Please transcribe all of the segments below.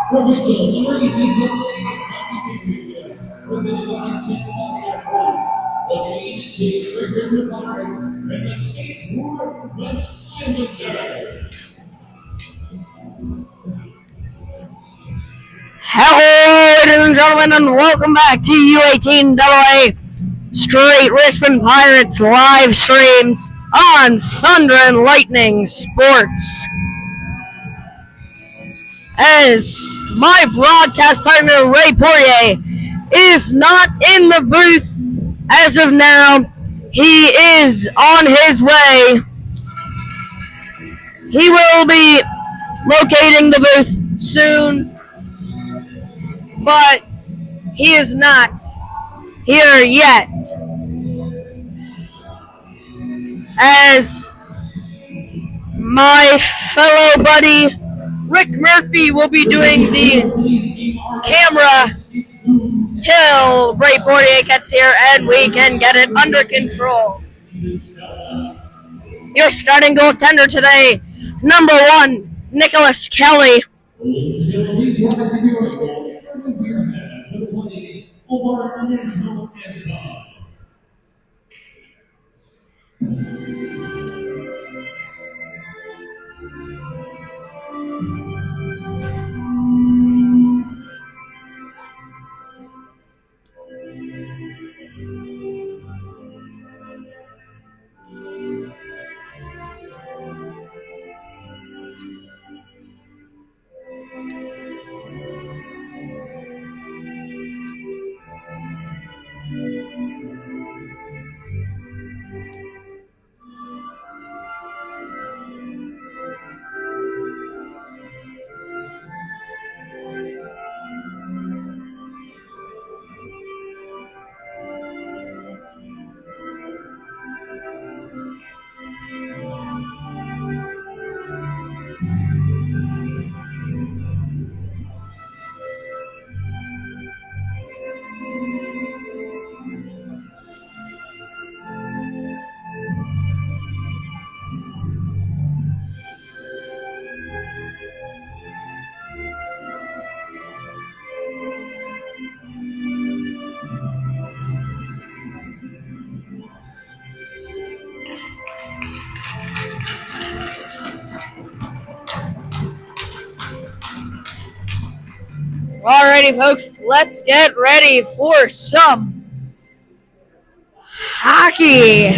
Provincials, U18AA Championships, presented by between the Swish Pirates and the 8th West Islanders. Hello, ladies and gentlemen, and welcome back to U18AA Straight Richmond Pirates live streams on Thunder and Lightning Sports. As my broadcast partner Ray Poirier is not in the booth as of now, he is on his way. He will be locating the booth soon, but he is not here yet. As my fellow buddy Rick Murphy will be doing the camera till Ray Poirier gets here and we can get it under control. Your starting goaltender today, number 1, Nicholas Kelly. Alrighty, folks, let's get ready for some hockey.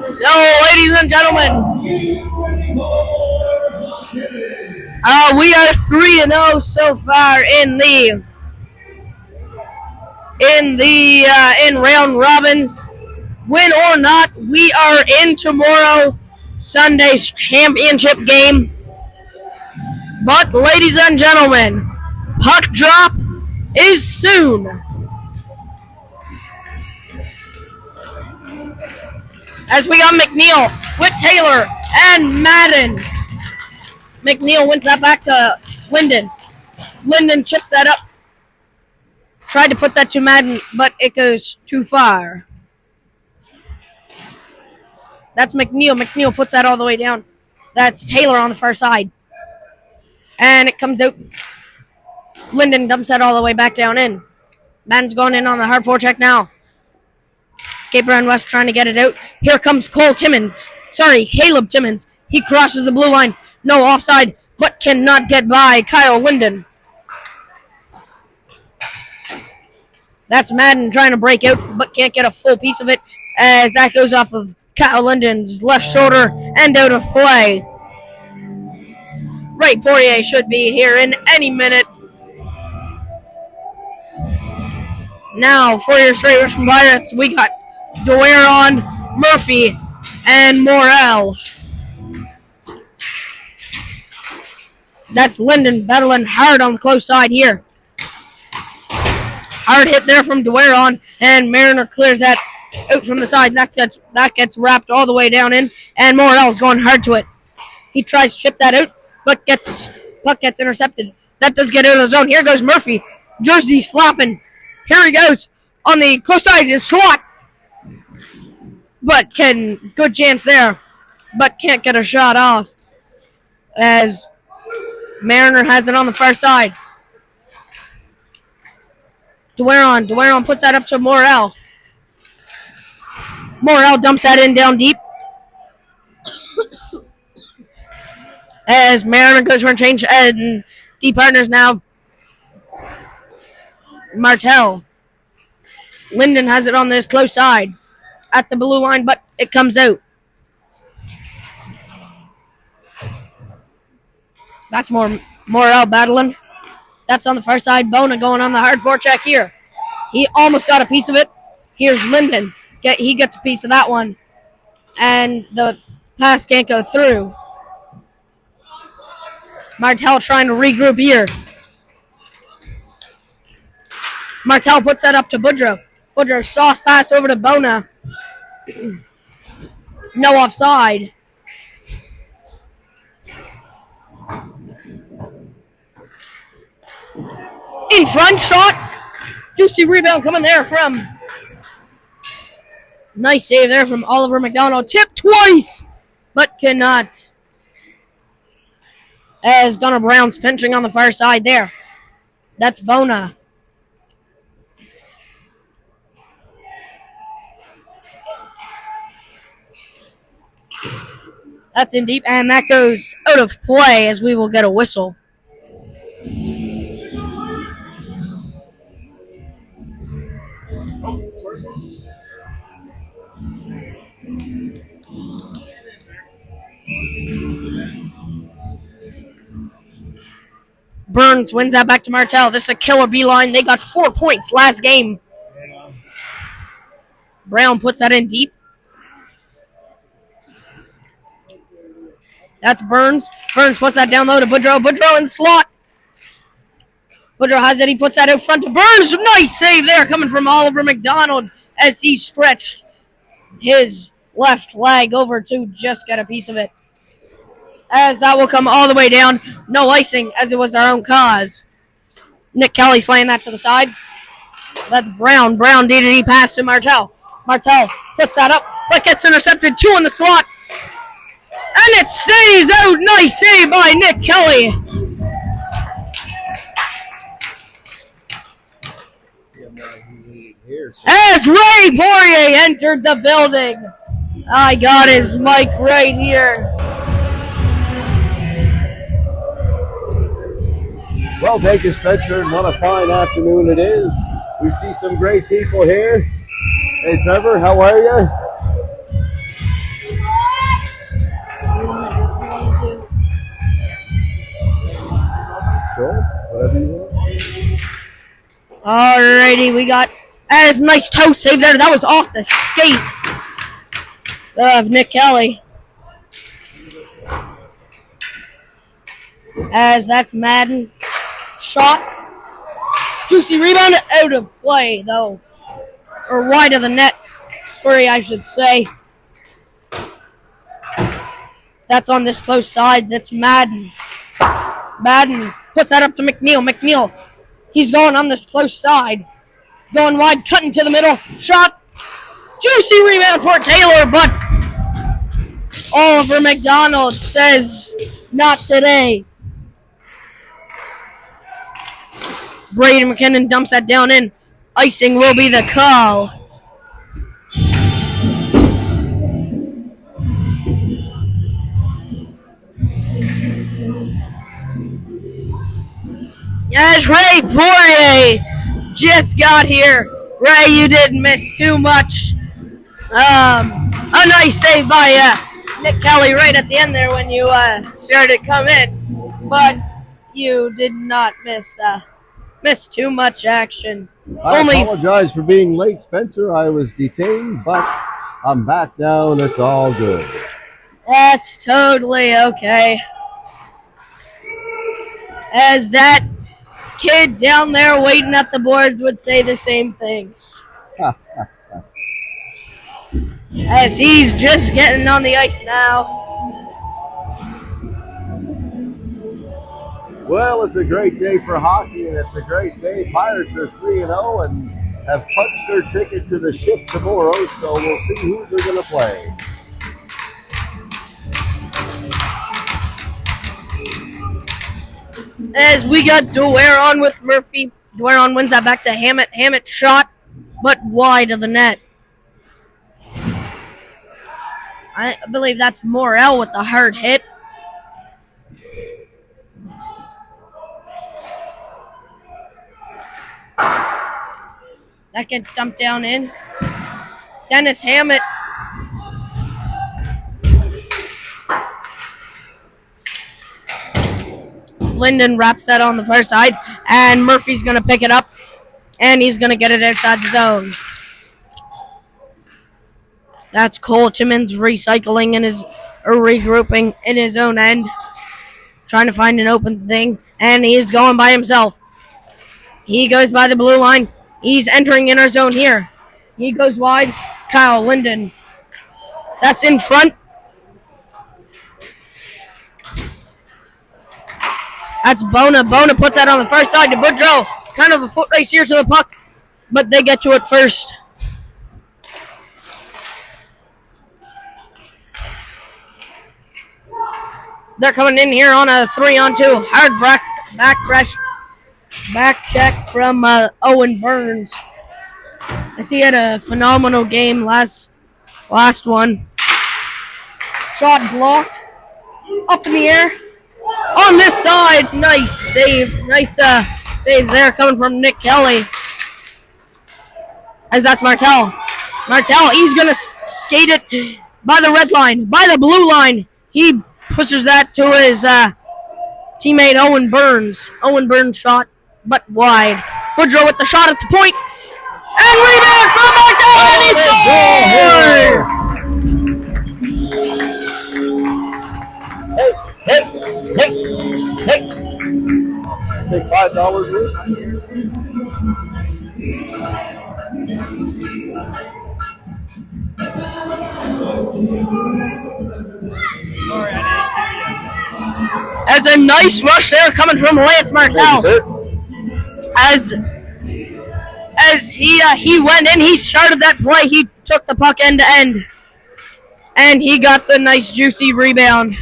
So, ladies and gentlemen, we are 3-0 so far in round robin. Win or not, we are in tomorrow Sunday's championship game. But, ladies and gentlemen, puck drop is soon. As we got McNeil with Taylor and Madden. McNeil wins that back to Linden. Linden chips that up. Tried to put that to Madden, but it goes too far. That's McNeil. McNeil puts that all the way down. That's Taylor on the far side. And it comes out. Linden dumps that all the way back down in. Madden's going in on the hard forecheck now. Caper and West trying to get it out. Here comes Caleb Timmons. He crosses the blue line. No offside, but cannot get by Kyle Linden. That's Madden trying to break out, but can't get a full piece of it as that goes off of Kyle Linden's left shoulder and out of play. Ray Poirier should be here in any minute. Now, for your Straight Richmond Pirates, we got Dwyer on, Murphy, and Morel. That's Linden battling hard on the close side here. Hard hit there from Dueron, and Mariner clears that out from the side. That gets wrapped all the way down in, and Morel's going hard to it. He tries to chip that out, but puck gets intercepted. That does get out of the zone. Here goes Murphy. Jersey's flopping. Here he goes on the close side. His slot, but good chance there, but can't get a shot off as Mariner has it on the far side. Dueron puts that up to Morel. Morel dumps that in down deep. As Mariner goes for a change, and deep partners now. Martel. Linden has it on this close side at the blue line, but it comes out. That's Morel battling. That's on the far side. Bona going on the hard forecheck here. He almost got a piece of it. Here's Linden. He gets a piece of that one. And the pass can't go through. Martel trying to regroup here. Martel puts that up to Boudreau. Boudreau sauce pass over to Bona. No offside. In front shot. Juicy rebound coming there from. Nice save there from Oliver McDonald. Tipped twice, but cannot. As Gunnar Brown's pinching on the far side there. That's Bona. That's in deep, and that goes out of play as we will get a whistle. Burns wins that back to Martel. This is a killer B-line. They got 4 points last game. Brown puts that in deep. That's Burns. Burns puts that down low to Boudreau. Boudreau in the slot. Boudreau has it. He puts that out front to Burns. Nice save there coming from Oliver McDonald as he stretched his left leg over to just get a piece of it. As that will come all the way down. No icing as it was our own cause. Nick Kelly's playing that to the side. That's Brown. Brown DDD pass to Martel. Martel puts that up, but gets intercepted. 2 in the slot. And it stays out. Nice save by Nick Kelly. As Ray Poirier entered the building. I got his mic right here. Well, thank you, Spencer, and what a fine afternoon it is. We see some great people here. Hey, Trevor, how are you? Sure, whatever you want. Alrighty, we got as nice toe save there. That was off the skate of Nick Kelly. As that's Madden. Shot. Juicy rebound out of play, though. Or wide of the net. Sorry, I should say. That's on this close side. That's Madden. Madden puts that up to McNeil. McNeil. He's going on this close side. Going wide, cutting to the middle. Shot. Juicy rebound for Taylor, but Oliver McDonald says not today. Brady McKinnon dumps that down in. Icing will be the call. As Ray Poirier just got here. Ray, you didn't miss too much. A nice save by Nick Kelly right at the end there when you started to come in. But you did not miss too much action. I apologize for being late, Spencer. I was detained, but I'm back down. It's all good. That's totally okay. As that kid down there waiting at the boards would say the same thing. As he's just getting on the ice now. Well, it's a great day for hockey, and it's a great day. Pirates are 3-0 and have punched their ticket to the ship tomorrow, so we'll see who they're going to play. As we got Dwyer on with Murphy. Dwyer on wins that back to Hammett. Hammett shot, but wide of the net. I believe that's Morrell with the hard hit. That gets dumped down in. Dennis Hammett. Linden wraps that on the far side, and Murphy's going to pick it up, and he's going to get it outside the zone. That's Cole Timmons recycling in his, or regrouping in his own end, trying to find an open thing, and he's going by himself. He goes by the blue line. He's entering in our zone here. He goes wide. Kyle Linden. That's in front. That's Bona. Bona puts that on the first side to Boudreau. Kind of a foot race here to the puck, but they get to it first. They're coming in here on a 3-on-2. Hard back check from Owen Burns. I see he had a phenomenal game last one. Shot blocked. Up in the air. On this side. Nice save. Nice save there coming from Nick Kelly. As that's Martel. Martel, he's going to skate it by the red line. By the blue line. He pushes that to his teammate Owen Burns. Owen Burns shot, but wide. Woodrow with the shot at the point. And rebound from Martel, and he scores! Hey. Take $5 Ruth. As a nice rush there coming from Lance Martel. As he went in, he started that play. He took the puck end to end, and he got the nice juicy rebound.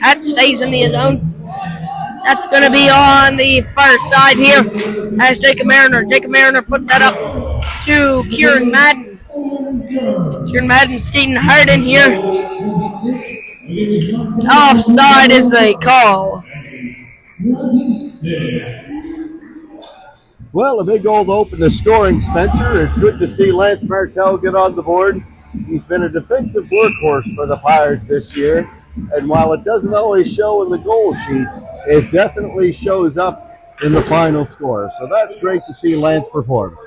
That stays in the zone. That's going to be on the far side here as Jacob Mariner. Jacob Mariner puts that up to Kieran Madden. Kieran Madden skating hard in here. Offside is the call. Well, a big old open to scoring, Spencer. It's good to see Lance Martel get on the board. He's been a defensive workhorse for the Pirates this year. And while it doesn't always show in the goal sheet, it definitely shows up in the final score. So that's great to see Lance perform.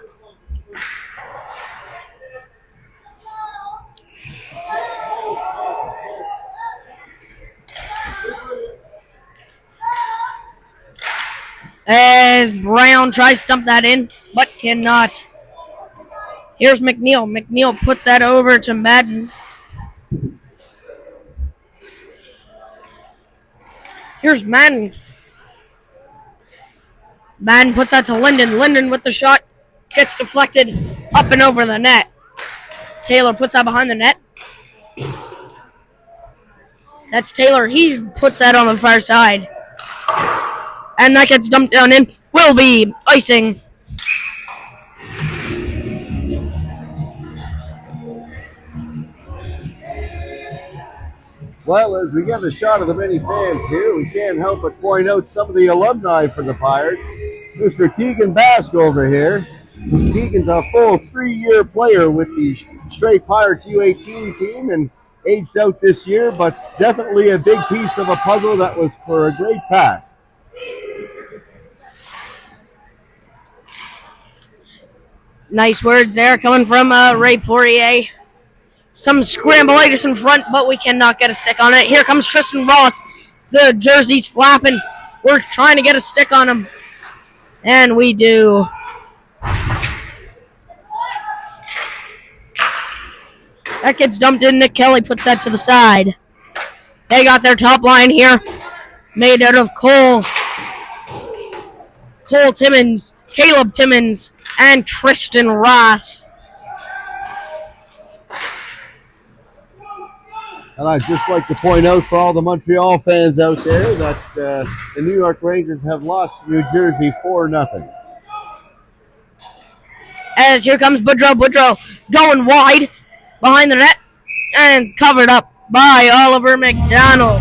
As Brown tries to dump that in, but cannot. Here's McNeil. McNeil puts that over to Madden. Here's Madden. Madden puts that to Linden. Linden with the shot. Gets deflected up and over the net. Taylor puts that behind the net. That's Taylor. He puts that on the far side. And that gets dumped down in. Will be icing. Well, as we get a shot of the many fans here, we can't help but point out some of the alumni for the Pirates. Mr. Keegan Bask over here. Keegan's a full 3-year player with the Straight Pirates U18 team and aged out this year, but definitely a big piece of a puzzle that was for a great pass. Nice words there coming from Ray Poirier. Some scrambulitis in front, but we cannot get a stick on it. Here comes Tristan Ross. The jersey's flapping. We're trying to get a stick on him. And we do. That gets dumped in. Nick Kelly puts that to the side. They got their top line here. Made out of Cole Timmons, Caleb Timmons, and Tristan Ross. And I'd just like to point out for all the Montreal fans out there that the New York Rangers have lost New Jersey 4-0. As here comes Boudreau. Boudreau going wide behind the net and covered up by Oliver McDonald.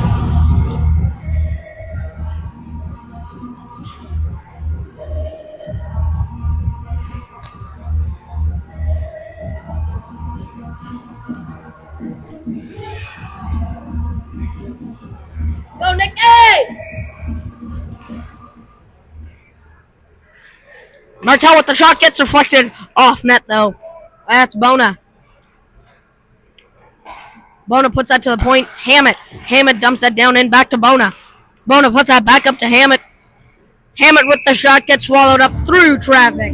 Go, Nick! Martel with the shot gets reflected off net, though. That's Bona. Bona puts that to the point. Hammett. Hammett dumps that down in back to Bona. Bona puts that back up to Hammett. Hammett with the shot gets swallowed up through traffic.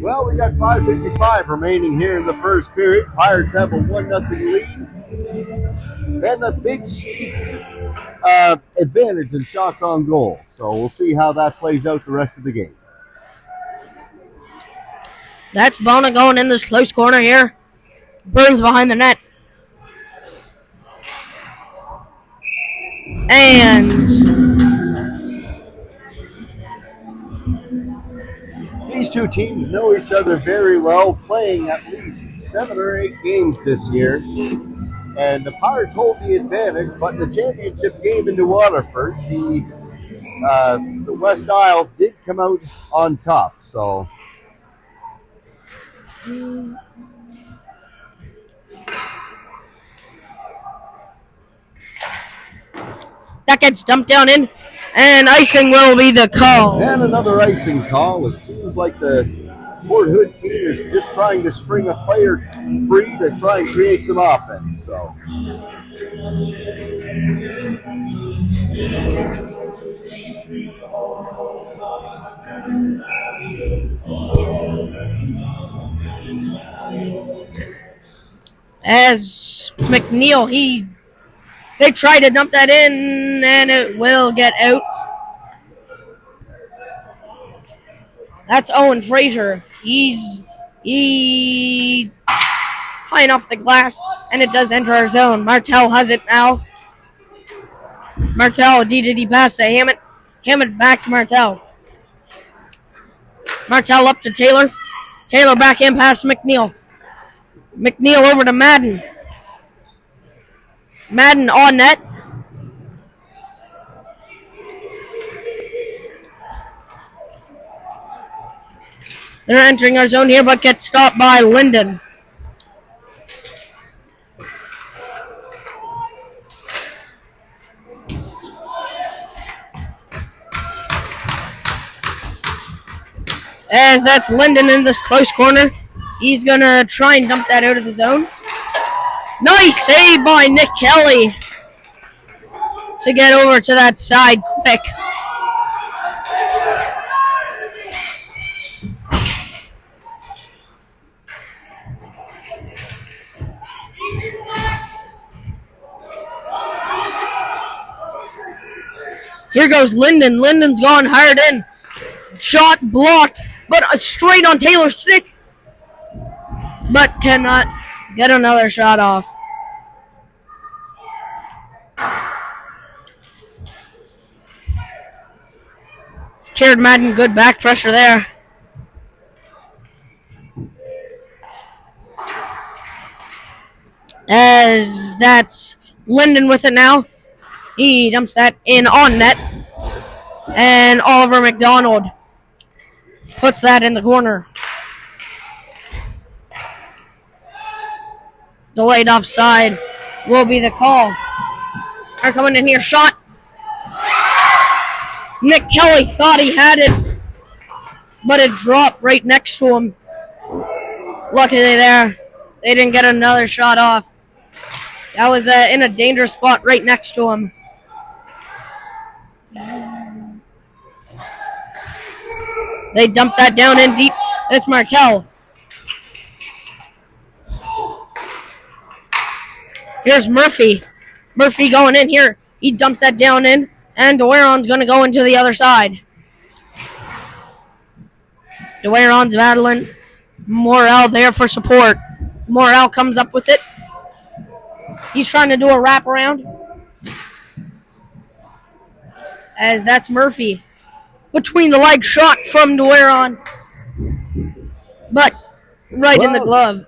Well, we got 5:55 remaining here in the first period. Pirates have a 1-0 lead. Then a big steep advantage in shots on goal. So we'll see how that plays out the rest of the game. That's Bona going in this close corner here. Burns behind the net. And these two teams know each other very well, playing at least 7 or 8 games this year. And the Pirates hold the advantage, but in the championship game in New Waterford, the West Isles did come out on top. So that gets dumped down in, and icing will be the call. And another icing call. It seems like the Port Hood team is just trying to spring a player free to try and create some offense. So as McNeil, they try to dump that in, and it will get out. That's Owen Fraser. He's high enough the glass, and it does enter our zone. Martel has it now. Martel, D pass to Hammett. Hammett back to Martel. Martel up to Taylor. Taylor back in past McNeil. McNeil over to Madden. Madden on net. They're entering our zone here, but get stopped by Linden. As that's Linden in this close corner. He's going to try and dump that out of the zone. Nice save by Nick Kelly to get over to that side quick. Here goes Linden. Linden's gone hard in. Shot blocked, but straight on Taylor's stick. But cannot get another shot off. Jared Madden, good back pressure there. As that's Linden with it now. He dumps that in on net. And Oliver McDonald puts that in the corner. Delayed offside will be the call. They're coming in here. Shot. Nick Kelly thought he had it, but it dropped right next to him. Luckily there, they didn't get another shot off. That was in a dangerous spot right next to him. They dumped that down in deep. It's Martell. Here's Murphy. Murphy going in here. He dumps that down in, and DeWaron's going to go into the other side. DeWaron's battling. Morrell there for support. Morrell comes up with it. He's trying to do a wraparound. As that's Murphy. Between the leg shot from DeWaron. But right in the glove.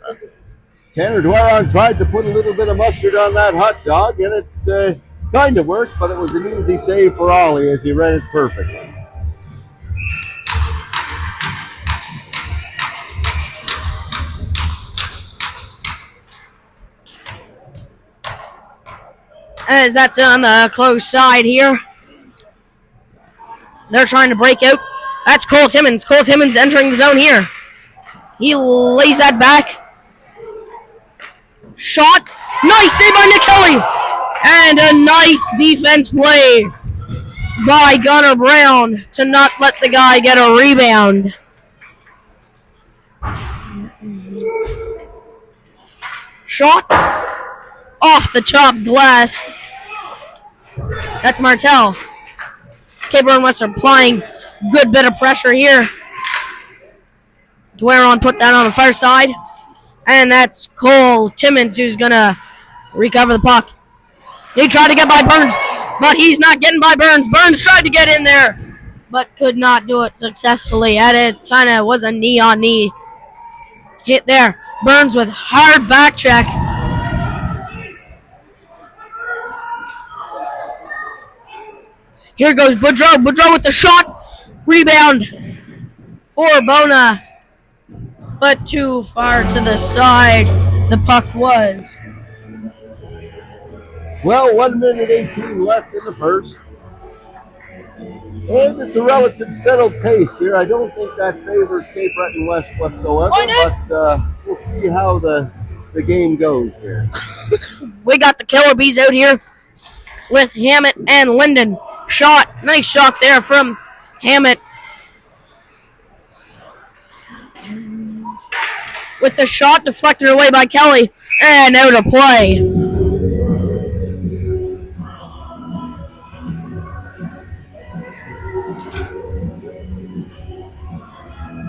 Tanner DeWaron tried to put a little bit of mustard on that hot dog, and it kind of worked, but it was an easy save for Ollie as he read it perfectly. As that's on the close side here. They're trying to break out. That's Cole Timmons. Cole Timmons entering the zone here. He lays that back. Shot. Nice save by Nick Kelly. And a nice defense play by Gunnar Brown to not let the guy get a rebound. Shot off the top glass. That's Martell. Cape West applying good bit of pressure here. DeWaron put that on the far side. And that's Cole Timmons who's going to recover the puck. He tried to get by Burns, but he's not getting by Burns. Burns tried to get in there, but could not do it successfully. And it kind of was a knee-on-knee hit there. Burns with hard back check. Here goes Boudreau. Boudreau with the shot. Rebound for Bona. But too far to the side the puck was. Well, 1 minute 18 left in the first. And it's a relative settled pace here. I don't think that favors Cape Breton West whatsoever, but we'll see how the game goes here. We got the Killer Bees out here with Hammett and Linden. Shot. Nice shot there from Hammett. With the shot deflected away by Kelly. And out of play.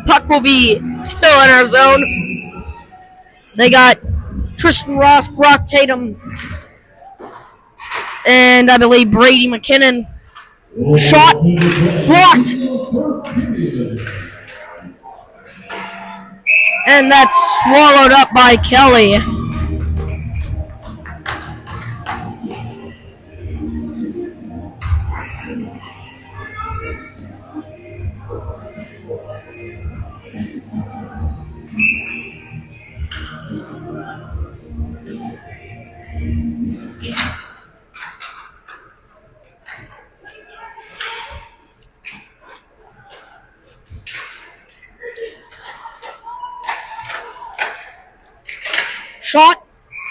Puck will be still in our zone. They got Tristan Ross, Brock Tatum, and I believe Brady McKinnon. Shot blocked. And that's swallowed up by Kelly. Shot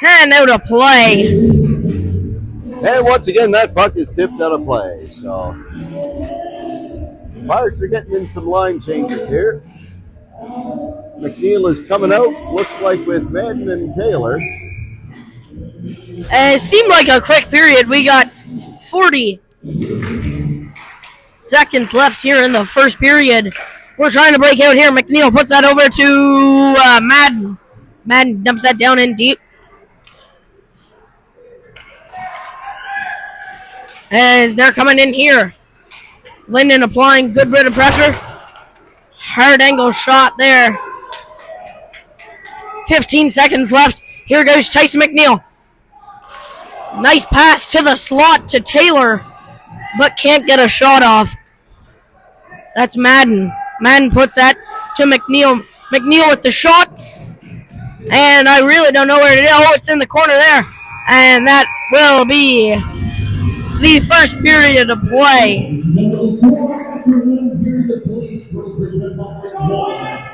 and out of play. And once again, that puck is tipped out of play. So, Pirates are getting in some line changes here. McNeil is coming out. Looks like with Madden and Taylor. It seemed like a quick period. We got 40 seconds left here in the first period. We're trying to break out here. McNeil puts that over to Madden. Madden dumps that down in deep. As they're coming in here. Linden applying good bit of pressure. Hard angle shot there. 15 seconds left. Here goes Tyson McNeil. Nice pass to the slot to Taylor, but can't get a shot off. That's Madden. Madden puts that to McNeil. McNeil with the shot. And I really don't know where it is. Oh, it's in the corner there. And that will be the first period of play. Pirates 1.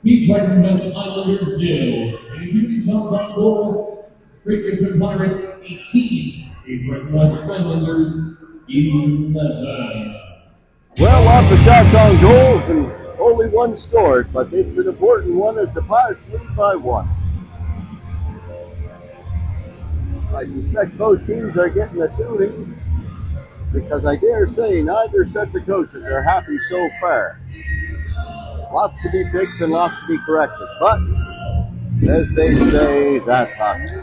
Keep Brighton West Islanders 2. And Provincials on goals. Straight Different Pirates 18. Keep Brighton West Islanders 11. Well, lots of shots on goals and only one scored, but it's an important one as the Pirates lead by 1. I suspect both teams are getting a tuning because I dare say neither sets of coaches are happy so far. Lots to be fixed and lots to be corrected, but as they say, that's hockey.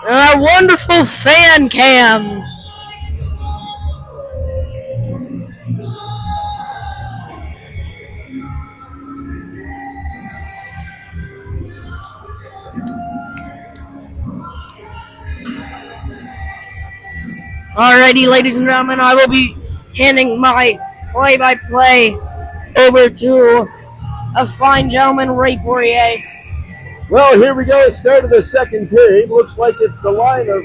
A wonderful fan cam. Alrighty, ladies and gentlemen, I will be handing my play-by-play over to a fine gentleman, Ray Poirier. Well, here we go. Start of the second period. Looks like it's the line of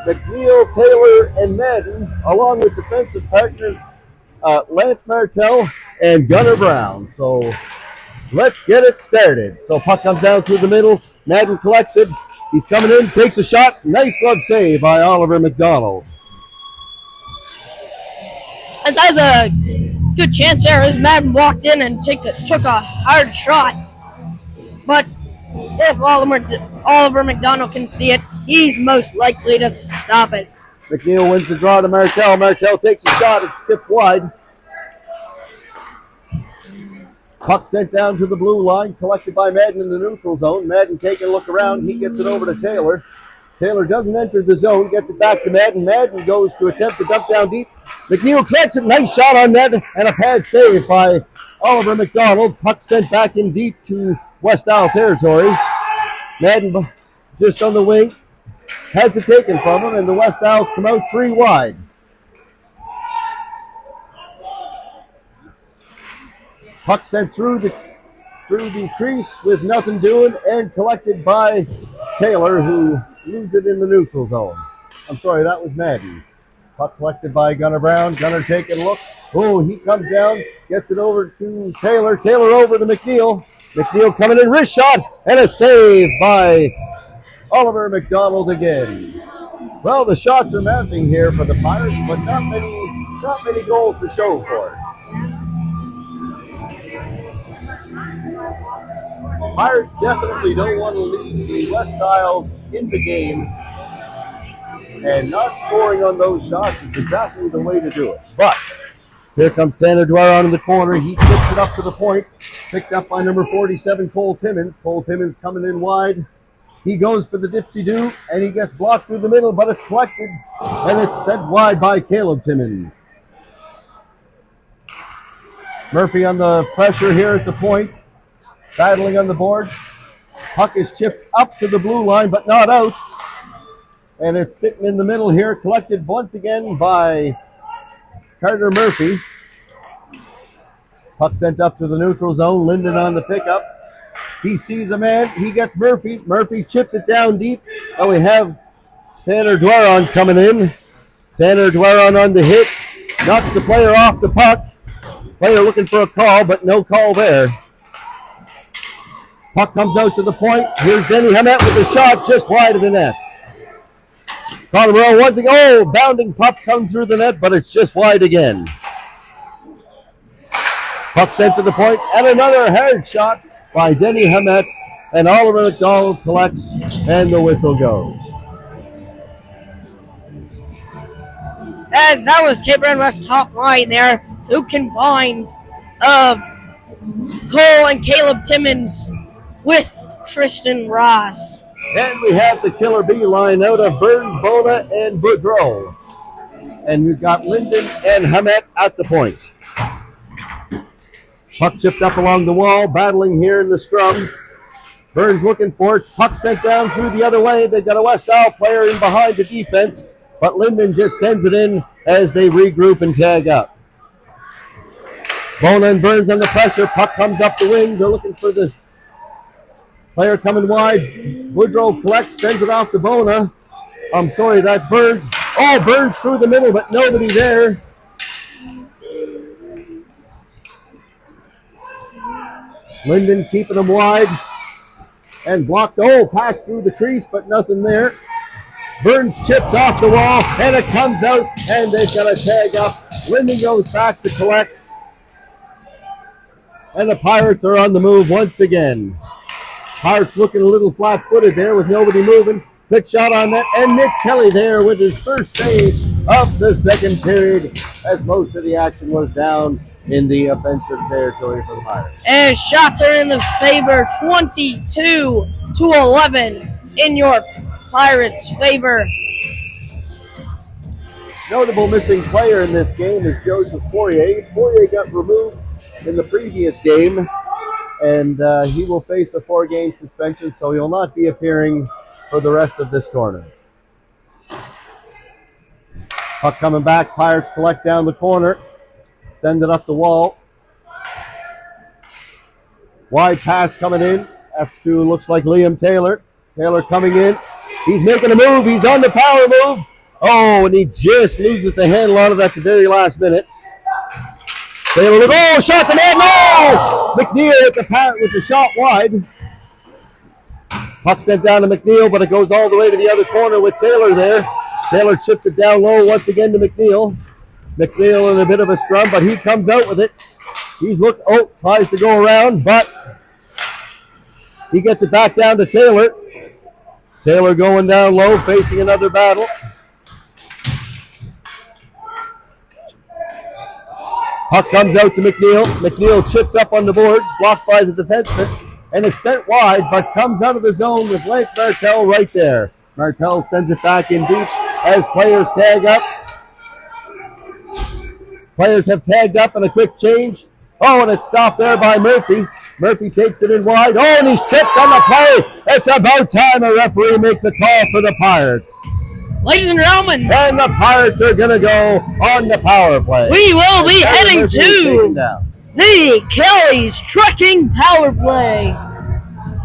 McNeil, Taylor, and Madden, along with defensive partners Lance Martell and Gunnar Brown. So let's get it started. So puck comes down through the middle. Madden collects it. He's coming in, takes a shot. Nice glove save by Oliver McDonald. As has a good chance there as Madden walked in and took a hard shot. But if Oliver McDonald can see it, he's most likely to stop it. McNeil wins the draw to Martell. Martell takes a shot. It's tipped wide. Puck sent down to the blue line, collected by Madden in the neutral zone. Madden taking a look around. He gets it over to Taylor. Taylor doesn't enter the zone, gets it back to Madden. Madden goes to attempt to dump down deep. McNeil collects it. Nice shot on net and a pad save by Oliver McDonald. Puck sent back in deep to West Isle territory. Madden just on the wing. Has it taken from him, and the West Isles come out 3 wide. Puck sent through the crease with nothing doing and collected by Taylor, who leaves it in the neutral zone. I'm sorry, that was Madden. Puck collected by Gunnar Brown. Gunnar taking a look. Oh, he comes down, gets it over to Taylor. Taylor over to McNeil. McNeil coming in, wrist shot, and a save by Oliver McDonald again. Well, the shots are mounting here for the Pirates, but not many goals to show for it. Pirates definitely don't want to leave the West Isles in the game, and not scoring on those shots is exactly the way to do it. But here comes Tanner Dwyer in the corner. He tips it up to the point, picked up by number 47, Cole Timmons. Cole Timmons coming in wide. He goes for the dipsy-do, and he gets blocked through the middle, but it's collected, and it's sent wide by Caleb Timmons. Murphy on the pressure here at the point, battling on the boards. Puck is chipped up to the blue line, but not out. And it's sitting in the middle here, collected once again by Carter Murphy. Puck sent up to the neutral zone. Linden on the pickup. He sees a man. He gets Murphy. Murphy chips it down deep. And we have Tanner Dwaron coming in. Tanner Dwaron on the hit. Knocks the player off the puck. Player looking for a call, but no call there. Puck comes out to the point. Here's Denny Hammett with the shot just wide of the net. Connor Burrell once again. Oh, bounding puck comes through the net, but it's just wide again. Puck sent to the point, and another hard shot by Denny Hammett, and Oliver McDonald collects, and the whistle goes. As that was Cape Breton West top line there, who combines of Cole and Caleb Timmons with Tristan Ross. And we have the Killer Bee line out of Burns, Bona, and Boudreau. And we've got Linden and Hammett at the point. Puck chipped up along the wall, battling here in the scrum. Burns looking for it. Puck sent down through the other way. They've got a West Isle player in behind the defense, but Linden just sends it in as they regroup and tag up. Bona and Burns on the pressure. Puck comes up the wing. They're looking for this player coming wide. Woodrow collects, sends it off to Bona. I'm sorry, that's Burns. Oh, Burns through the middle, but nobody there. Linden keeping him wide and blocks. Oh, pass through the crease, but nothing there. Burns chips off the wall, and it comes out, and they've got a tag up. Linden goes back to collect, and the Pirates are on the move once again. Pirates looking a little flat-footed there with nobody moving. Quick shot on that, and Nick Kelly there with his first save of the second period, as most of the action was down in the offensive territory for the Pirates. As shots are in the favor, 22-11 in your Pirates' favor. Notable missing player in this game is Joseph Poirier. Poirier got removed in the previous game, and he will face a 4-game suspension, so he will not be appearing for the rest of this tournament. Puck coming back. Pirates collect down the corner. Send it up the wall. Wide pass coming in. That's to, looks like Liam Taylor. Taylor coming in. He's making a move. He's on the power move. Oh, and he just loses the handle on it at the very last minute. Taylor, oh, shot the net. No! McNeil with the shot wide. Puck sent down to McNeil, but it goes all the way to the other corner with Taylor there. Taylor chips it down low once again to McNeil. McNeil in a bit of a scrum, but he comes out with it. Tries to go around, but he gets it back down to Taylor. Taylor going down low, facing another battle. Puck comes out to McNeil. McNeil chips up on the boards, blocked by the defenseman, and it's sent wide, but comes out of the zone with Lance Martel right there. Martel sends it back in deep as players tag up. Players have tagged up in a quick change. Oh, and it's stopped there by Murphy. Murphy takes it in wide. Oh, and he's chipped on the play. It's about time a referee makes a call for the Pirates. Ladies and gentlemen, and the Pirates are going to go on the power play. We will be heading to the Kelly's Trucking Power Play.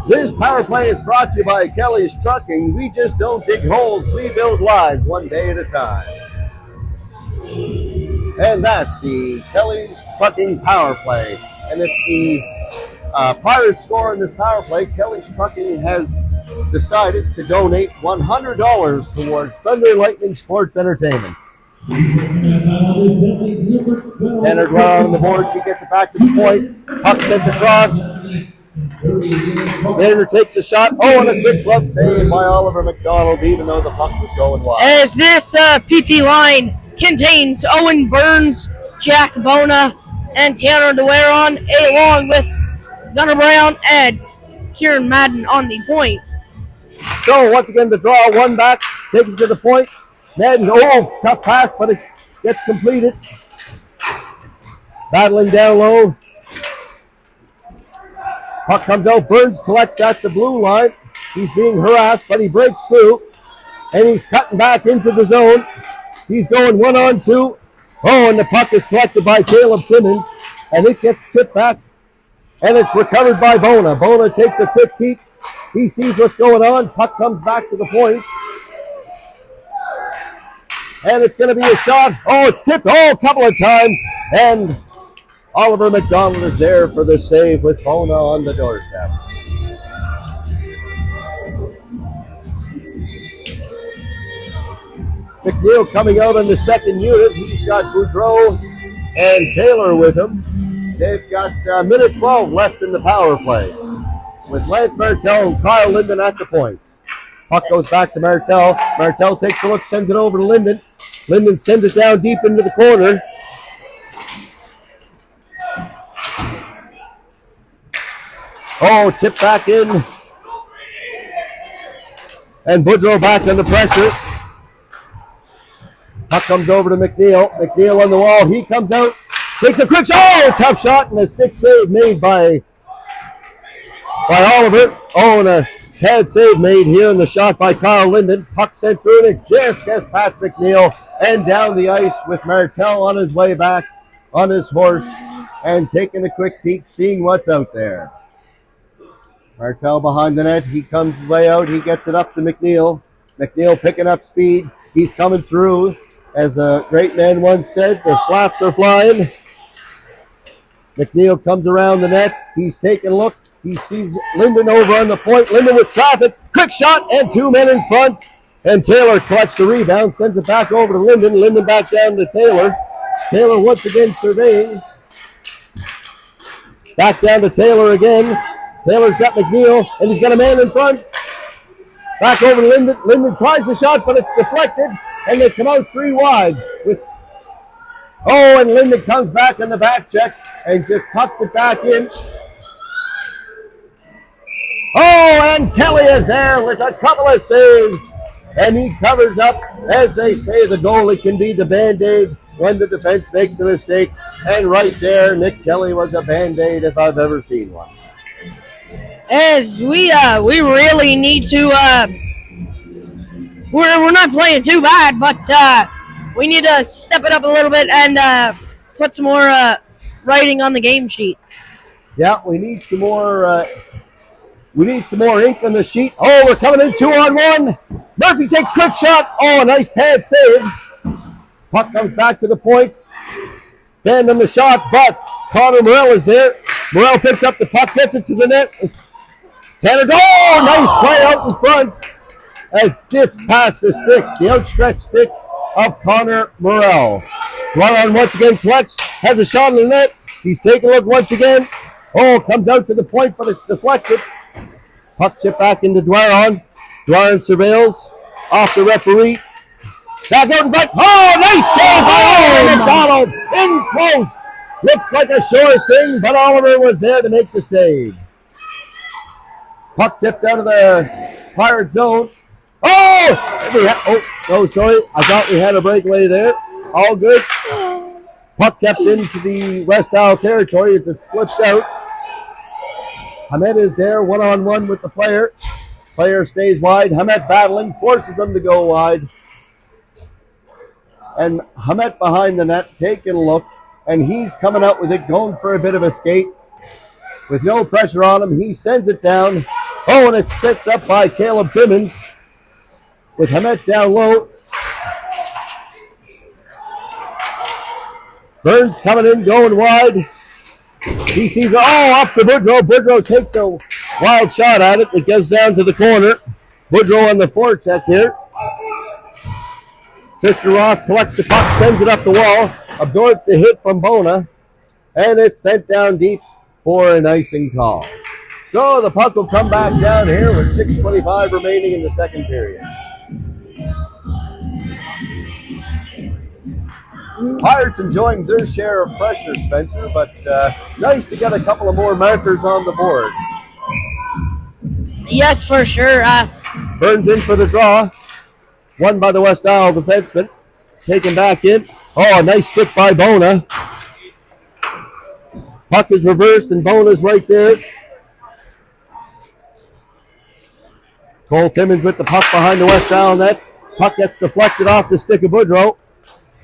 This power play is brought to you by Kelly's Trucking. We just don't dig holes, we build lives one day at a time. And that's the Kelly's Trucking Power Play. And if the Pirates score in this power play, Kelly's Trucking has decided to donate $100 towards Thunder Lightning Sports Entertainment. Tanner Dwyer on the boards. He gets it back to the point. Puck sent across. Tanner takes a shot. Oh, and a quick glove save by Oliver McDonald, even though the puck was going wide. As this PP line contains Owen Burns, Jack Bona, and Tanner Dwyer along with Gunnar Brown and Kieran Madden on the point. So once again, the draw, one back, taken to the point. Madden, oh, tough pass, but it gets completed. Battling down low. Puck comes out. Burns collects at the blue line. He's being harassed, but he breaks through, and he's cutting back into the zone. He's going 1-on-2. Oh, and the puck is collected by Caleb Timmons, and it gets tripped back, and it's recovered by Bona. Bona takes a quick peek. He sees what's going on. Puck comes back to the point. And it's going to be a shot. Oh, it's tipped a couple of times. And Oliver McDonald is there for the save with Bona on the doorstep. McNeil coming out on the second unit. He's got Boudreau and Taylor with him. They've got minute 12 left in the power play, with Lance Martel and Kyle Linden at the points. Puck goes back to Martel. Martel takes a look, sends it over to Linden. Linden sends it down deep into the corner. Oh, tip back in. And Boudreau back under pressure. Puck comes over to McNeil. McNeil on the wall. He comes out, takes a quick shot. Oh, tough shot, and a stick save made by Oliver. Oh, and a pad save made here in the shot by Kyle Linden. Puck sent through, and it just gets past McNeil and down the ice with Martel on his way back on his horse and taking a quick peek, seeing what's out there. Martel behind the net. He comes his way out. He gets it up to McNeil. McNeil picking up speed. He's coming through. As a great man once said, the flaps are flying. McNeil comes around the net. He's taking a look. He sees Linden over on the point. Linden with traffic. Quick shot and 2 men in front. And Taylor collects the rebound, sends it back over to Linden. Linden back down to Taylor. Taylor once again surveying. Back down to Taylor again. Taylor's got McNeil, and he's got a man in front. Back over to Linden. Linden tries the shot, but it's deflected, and they come out 3 wide. And Linden comes back on the back check and just tucks it back in. And Kelly is there with a couple of saves, and he covers up. As they say, the goalie can be the Band-Aid when the defense makes a mistake. And right there, Nick Kelly was a Band-Aid if I've ever seen one. As we really need to, we're not playing too bad, but we need to step it up a little bit and put some more writing on the game sheet. Yeah, we need some more. We need some more ink on the sheet. We're coming in 2-on-1. Murphy takes quick shot. Nice pad save. Puck comes back to the point. Bend on the shot, but Connor Morell is there. Morell picks up the puck, gets it to the net. Tanner, nice play out in front as gets past the stick, the outstretched stick of Connor Morell. Dwaron once again collects, has a shot in the net. He's taking a look once again. Comes out to the point, but it's deflected. Puck chip back into Dwaron. Dwaron surveils off the referee. Back out in front. Nice save! McDonald in close. Looked like a sure thing, but Oliver was there to make the save. Puck tipped out of the Pirate zone. Sorry. I thought we had a breakaway there. All good. Puck kept into the West Isle territory as it flips out. Hamed is there, 1-on-1 with the player. Player stays wide. Hamed battling, forces them to go wide. And Hamed behind the net, taking a look. And he's coming out with it, going for a bit of a skate. With no pressure on him, he sends it down. And it's picked up by Caleb Timmons. With Hamed down low. Burns coming in, going wide. He sees it, up to Boudreau. Boudreau takes a wild shot at it. It goes down to the corner. Boudreau on the forecheck here. Tristan Ross collects the puck, sends it up the wall, absorbs the hit from Bona, and it's sent down deep for an icing call. So the puck will come back down here with 6:25 remaining in the second period. Pirates enjoying their share of pressure, Spencer, but nice to get a couple of more markers on the board. Yes, for sure. Burns in for the draw. Won by the West Isle defenseman. Taken back in. A nice stick by Bona. Puck is reversed and Bona's right there. Cole Timmons with the puck behind the West Isle net. Puck gets deflected off the stick of Boudreau.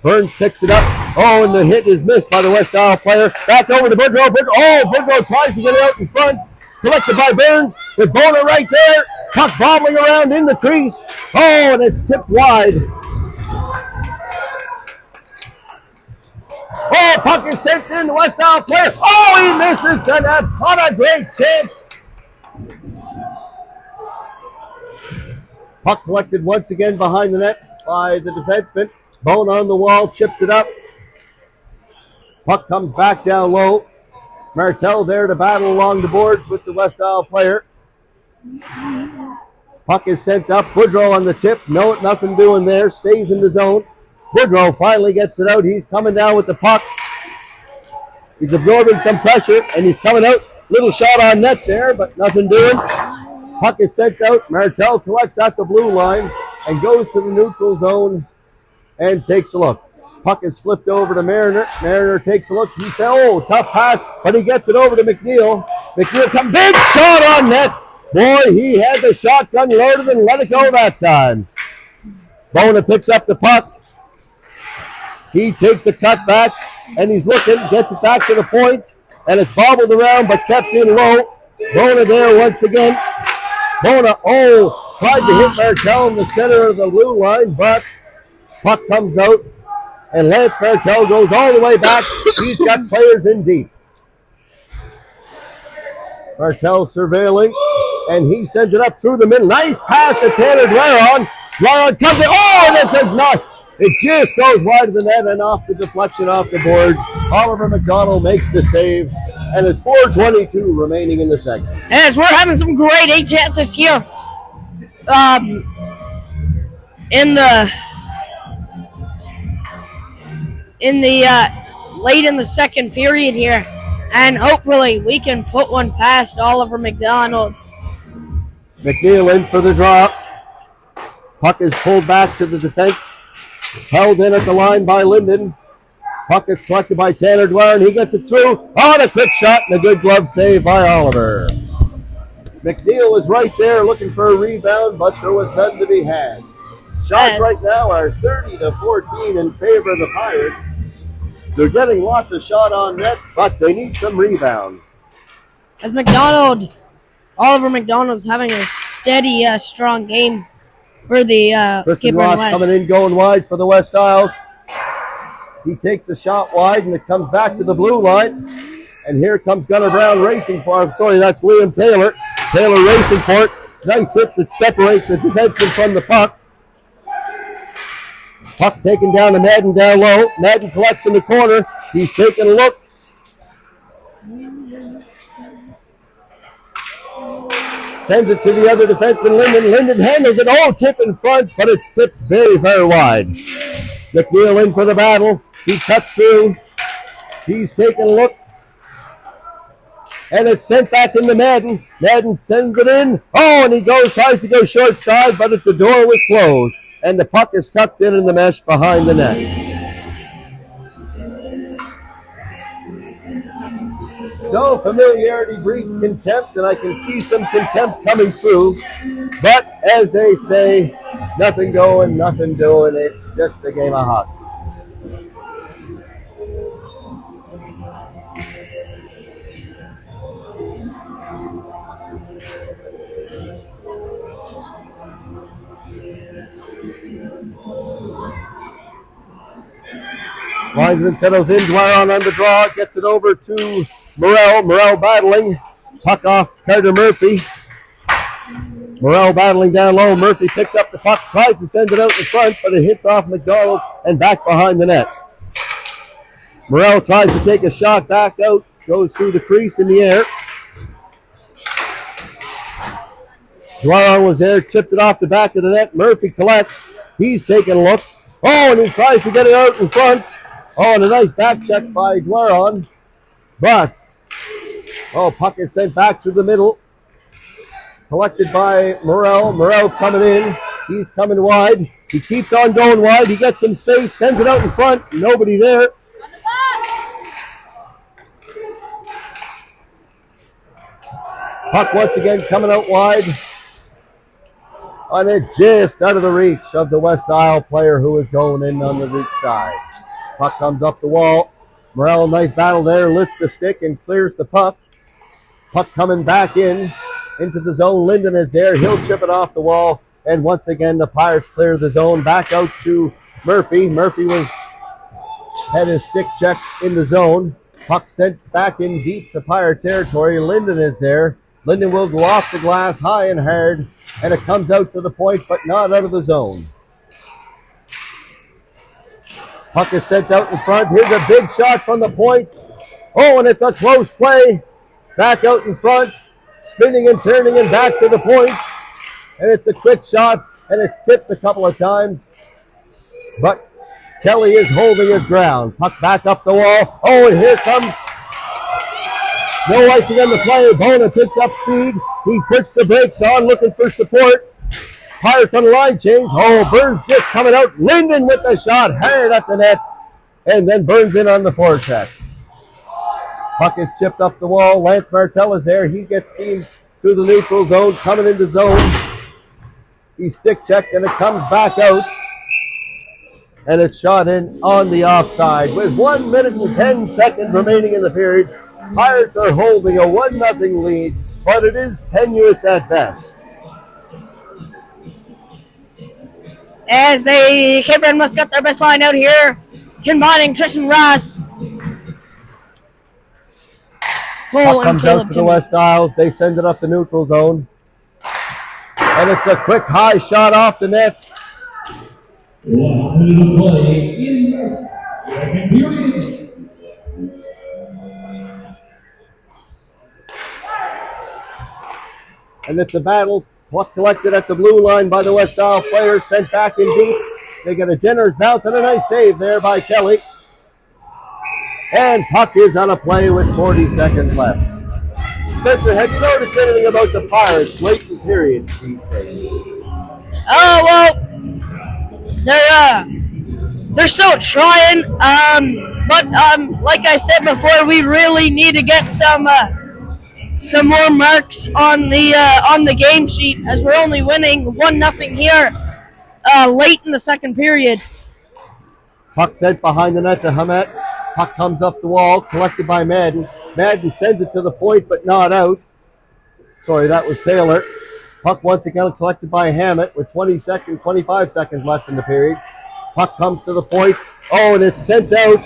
Burns picks it up. And the hit is missed by the West Isle player. Back over to Boudreau. Boudreau tries to get it out in front. Collected by Burns with Bona right there. Puck bobbling around in the crease. And it's tipped wide. Puck is sent in the West Isle player. He misses the net. What a great chance. Puck collected once again behind the net by the defenseman. Bone on the wall, chips it up. Puck comes back down low. Martel there to battle along the boards with the West Isle player. Puck is sent up. Boudreau on the tip. Nothing doing there. Stays in the zone. Boudreau finally gets it out. He's coming down with the puck. He's absorbing some pressure, and he's coming out. Little shot on net there, but nothing doing. Puck is sent out. Martel collects at the blue line and goes to the neutral zone and takes a look. Puck is flipped over to Mariner. Mariner takes a look. He says, tough pass, but he gets it over to McNeil. McNeil comes, big shot on net. Boy, he had the shotgun loaded and let it go that time. Bona picks up the puck. He takes a cut back, and he's looking, gets it back to the point, and it's bobbled around but kept in low. Bona there once again. Bona, tried to hit Martel in the center of the blue line, but puck comes out, and Lance Martel goes all the way back. He's got players in deep. Martel surveilling, and he sends it up through the middle. Nice pass to Tanner Dwaron. Dwaron comes in. Oh, and it's a knock. It just goes wide of the net and off the deflection off the boards. Oliver McDonald makes the save, and it's 4:22 remaining in the second. As we're having some great A chances here. Late in the second period here, and hopefully we can put one past Oliver McDonald. McNeil in for the drop. Puck is pulled back to the defense. Held in at the line by Linden. Puck is collected by Tanner Dwyer, and he gets it through. Oh, and a quick shot and a good glove save by Oliver. McNeil was right there looking for a rebound, but there was none to be had. Shots right now are 30-14 in favor of the Pirates. They're getting lots of shot on net, but they need some rebounds. As Oliver McDonald's having a steady, strong game for the Kristen Gibron Ross West. coming in, going wide for the West Isles. He takes a shot wide, and it comes back to the blue line. And here comes Gunnar Brown racing for him. Sorry, that's Liam Taylor. Taylor racing for it. Nice hit that separates the defenseman from the puck. Puck taken down to Madden down low. Madden collects in the corner. He's taking a look. Sends it to the other defenseman, Linden. Linden handles it. Oh, tip in front, but it's tipped very, very wide. McNeil in for the battle. He cuts through. He's taking a look. And it's sent back into Madden. Madden sends it in. Oh, and he tries to go short side, but the door was closed. And the puck is tucked in the mesh behind the net. So familiarity breeds contempt, and I can see some contempt coming through. But as they say, nothing going, nothing doing. It's just a game of hockey. Linesman settles in. Dwyer on the draw. Gets it over to Morrell. Morrell battling. Puck off Carter Murphy. Morrell battling down low. Murphy picks up the puck. Tries to send it out in front, but it hits off McDonald and back behind the net. Morrell tries to take a shot back out. Goes through the crease in the air. Dwyer was there. Chipped it off the back of the net. Murphy collects. He's taking a look. Oh, and he tries to get it out in front. Oh, and a nice back check by Dwaron. But, puck is sent back through the middle. Collected by Morrell. Morrell coming in. He's coming wide. He keeps on going wide. He gets some space. Sends it out in front. Nobody there. Puck once again coming out wide. And it just out of the reach of the West Isle player who is going in on the reach side. Puck comes up the wall. Morrell, nice battle there, lifts the stick and clears the puck. Puck coming back into the zone. Linden is there. He'll chip it off the wall. And once again, the Pirates clear the zone. Back out to Murphy. Murphy had his stick check in the zone. Puck sent back in deep to Pirate territory. Linden is there. Linden will go off the glass high and hard. And it comes out to the point, but not out of the zone. Puck is sent out in front. Here's a big shot from the point. Oh, and it's a close play. Back out in front. Spinning and turning and back to the point. And it's a quick shot, and it's tipped a couple of times. But Kelly is holding his ground. Puck back up the wall. Oh, and here comes. No icing on the play. Bona picks up speed. He puts the brakes on, looking for support. Pirates on the line change. Oh, Burns just coming out. Linden with the shot, hard at the net. And then Burns in on the forecheck. Puck is chipped up the wall. Lance Martell is there. He gets steam through the neutral zone, coming into zone. He's stick checked, and it comes back out. And it's shot in on the offside. With 1 minute and 10 seconds remaining in the period, Pirates are holding a 1-0 lead, but it is tenuous at best. as they Cape Red must got their best line out here, combining Tristan Ross, Cole, Puck and comes out Caleb to the Timmons. West Isles. They send it up the neutral zone. And it's a quick high shot off the net. Last minute of play in the second period. And it's a battle. Puck collected at the blue line by the West Isle players, sent back in deep. They get a dinner's bounce and a nice save there by Kelly. And puck is on a play with 40 seconds left. Spencer, have you noticed anything about the Pirates late in periods these days? Oh well, they're still trying. But like I said before, we really need to get some more marks on the game sheet, as we're only winning 1-0 here late in the second period. Puck sent behind the net to Hamet. Puck comes up the wall, collected by Madden. Madden sends it to the point, but not out. Sorry, that was Taylor. Puck once again collected by Hammett with 25 seconds left in the period. Puck comes to the point. Oh, and it's sent out.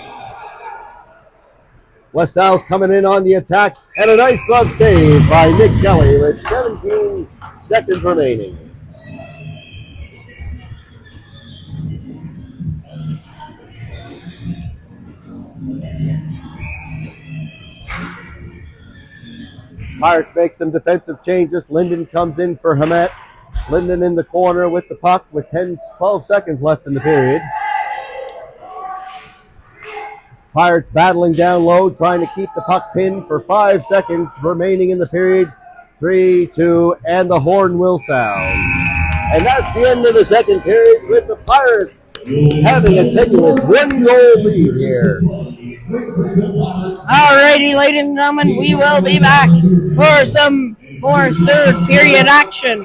West Isles coming in on the attack, and a nice glove save by Nick Kelly with 17 seconds remaining. Pirates make some defensive changes. Linden comes in for Hamet. Linden in the corner with the puck with 12 seconds left in the period. Pirates battling down low, trying to keep the puck pinned for 5 seconds remaining in the period. 3, 2, and the horn will sound. And that's the end of the second period with the Pirates having a tenuous 1-goal lead here. Alrighty, ladies and gentlemen, we will be back for some more third period action.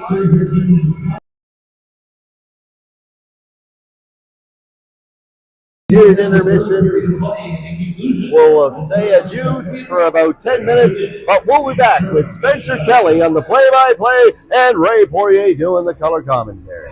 Period intermission. We'll say adieu for about 10 minutes, but we'll be back with Spencer Kelly on the play-by-play and Ray Poirier doing the color commentary.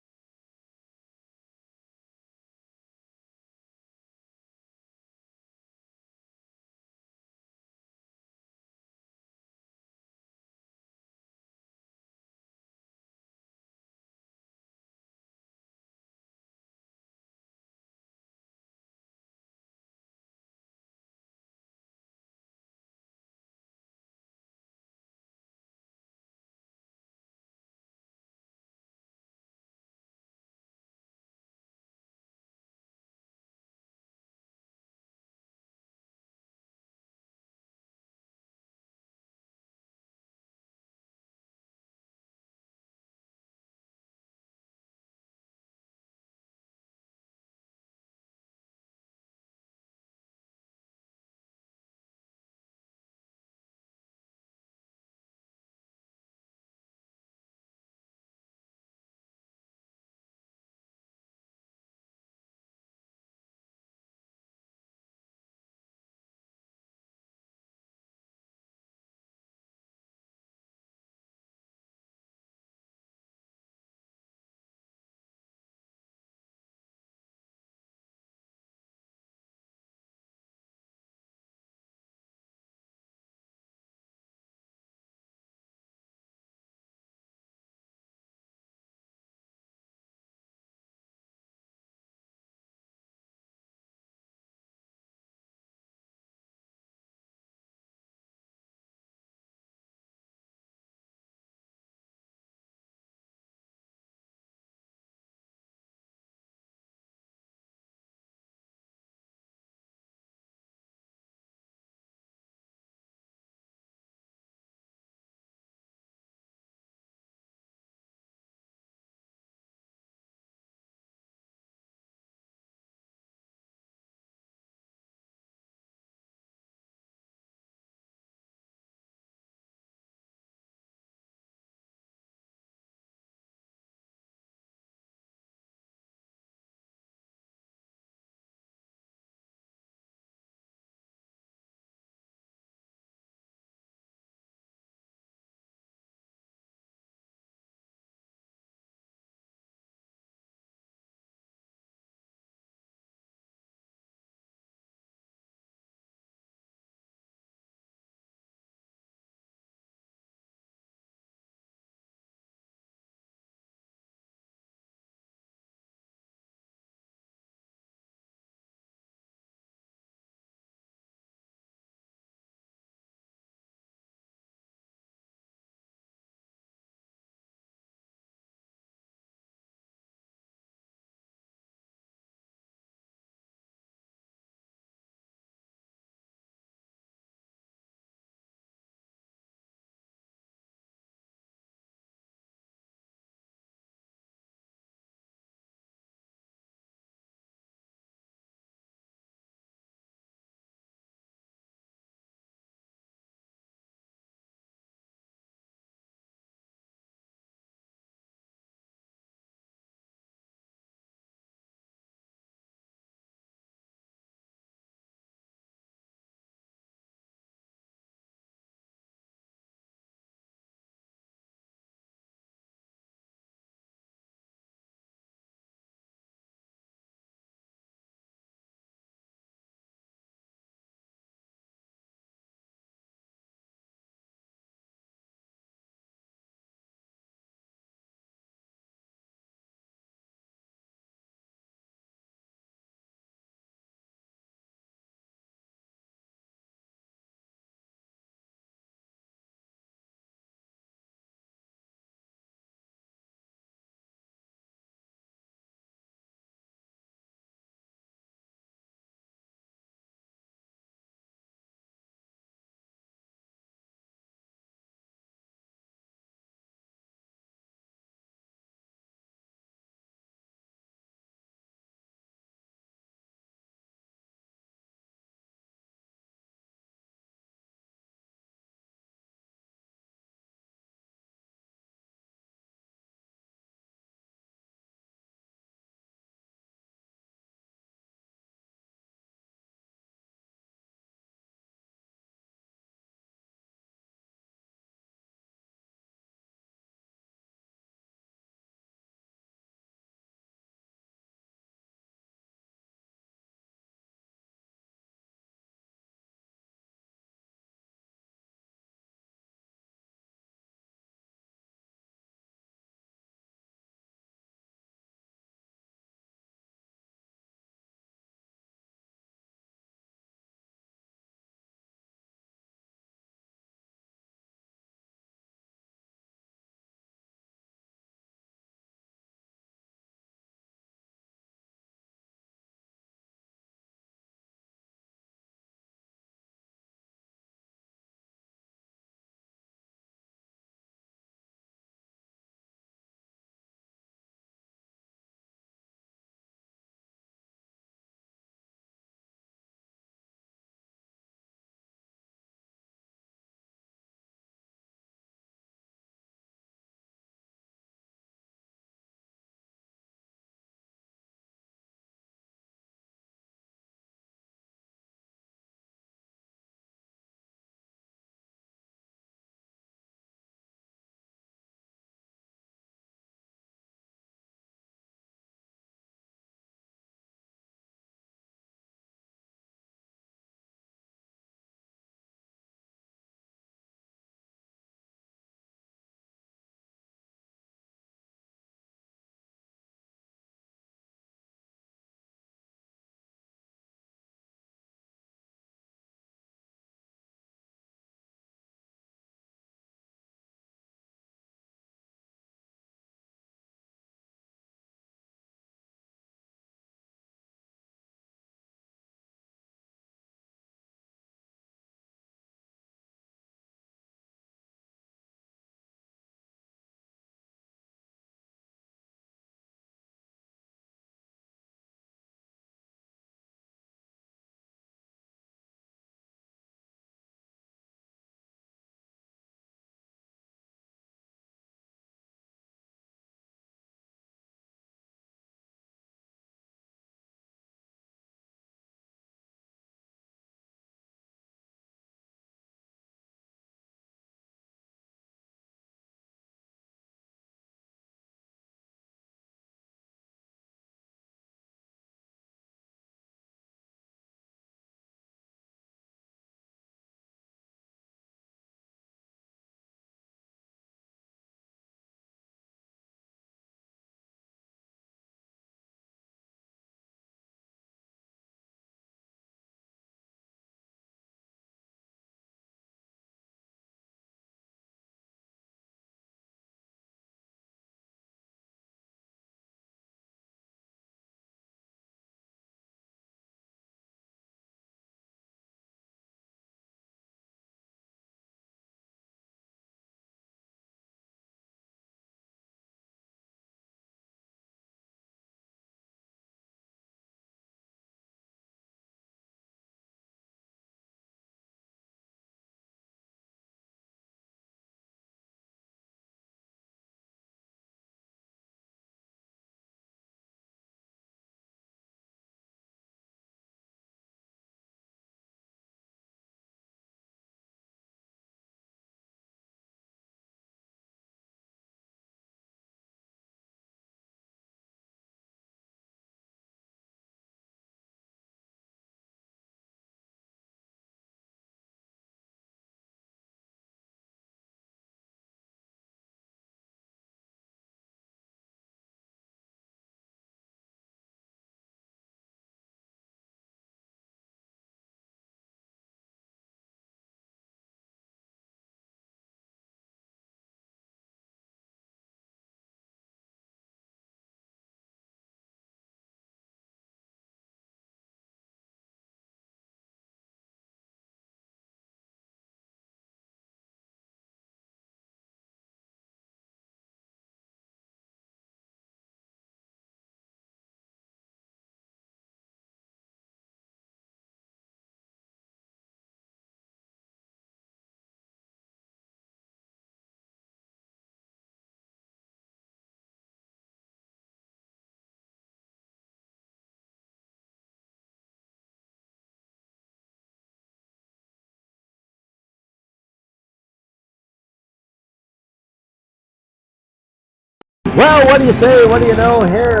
Well, what do you say? What do you know here?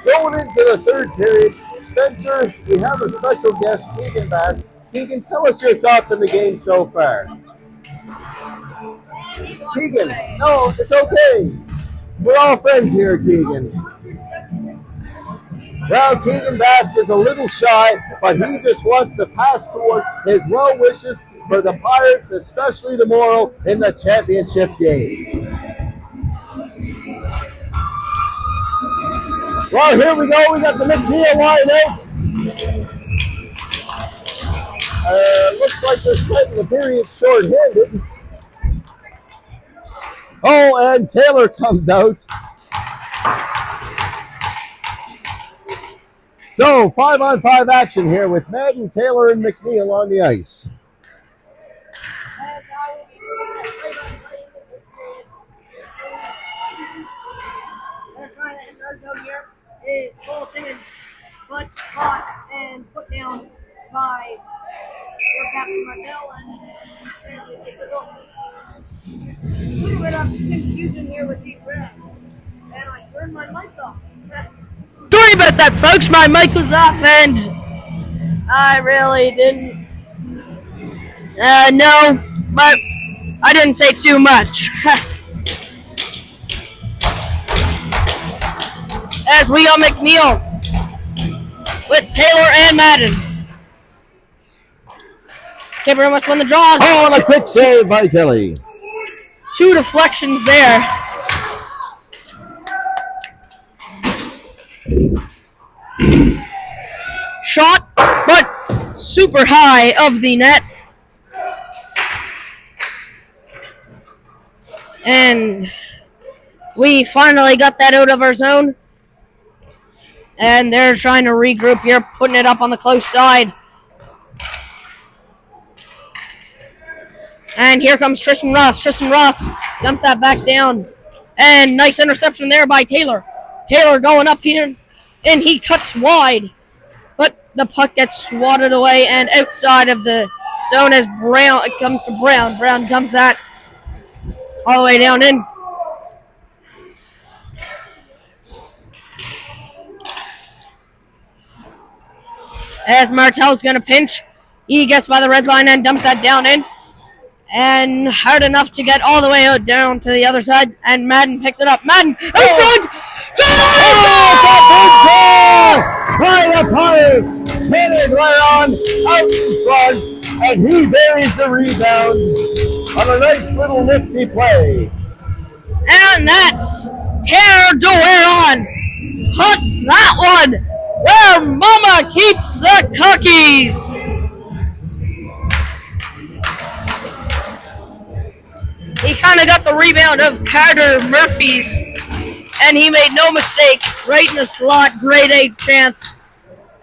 Going into the third period, Spencer, we have a special guest, Keegan Bass. Keegan, tell us your thoughts on the game so far. Keegan, no, it's okay. We're all friends here, Keegan. Well, Keegan Bass is a little shy, but he just wants to pass toward his well wishes for the Pirates, especially tomorrow in the championship game. Well, here we go. We got the McNeil line out. Looks like they're splitting the period short-handed. Oh, and Taylor comes out. So, 5-on-5 action here with Madden, Taylor, and McNeil on the ice. Here is Cole Timmons, but caught and put down by your captain Martell, and it was a little bit of confusion here with these refs, and I turned my mic off. Sorry about that, folks. My mic was off, and I really didn't. No, but I didn't say too much. As we got McNeil with Taylor and Madden. Kipper must win the draw. Oh, and a quick save by Kelly. 2 deflections there. Shot, but super high of the net. And we finally got that out of our zone. And they're trying to regroup here, putting it up on the close side. And here comes Tristan Ross. Tristan Ross dumps that back down. And nice interception there by Taylor. Taylor going up here, and he cuts wide. But the puck gets swatted away and outside of the zone as Brown, it comes to Brown. Brown dumps that all the way down in. As Martell's going to pinch, he gets by the red line and dumps that down in. And hard enough to get all the way out down to the other side. And Madden picks it up. Madden in front! By the Pirates! Headed right on out in front. And he buries the rebound on a nice little nifty play. And that's Tanner DeWaron. Huts that one where Mama keeps the cookies. He kind of got the rebound of Carter Murphy's, and he made no mistake. Right in the slot, grade 8 chance.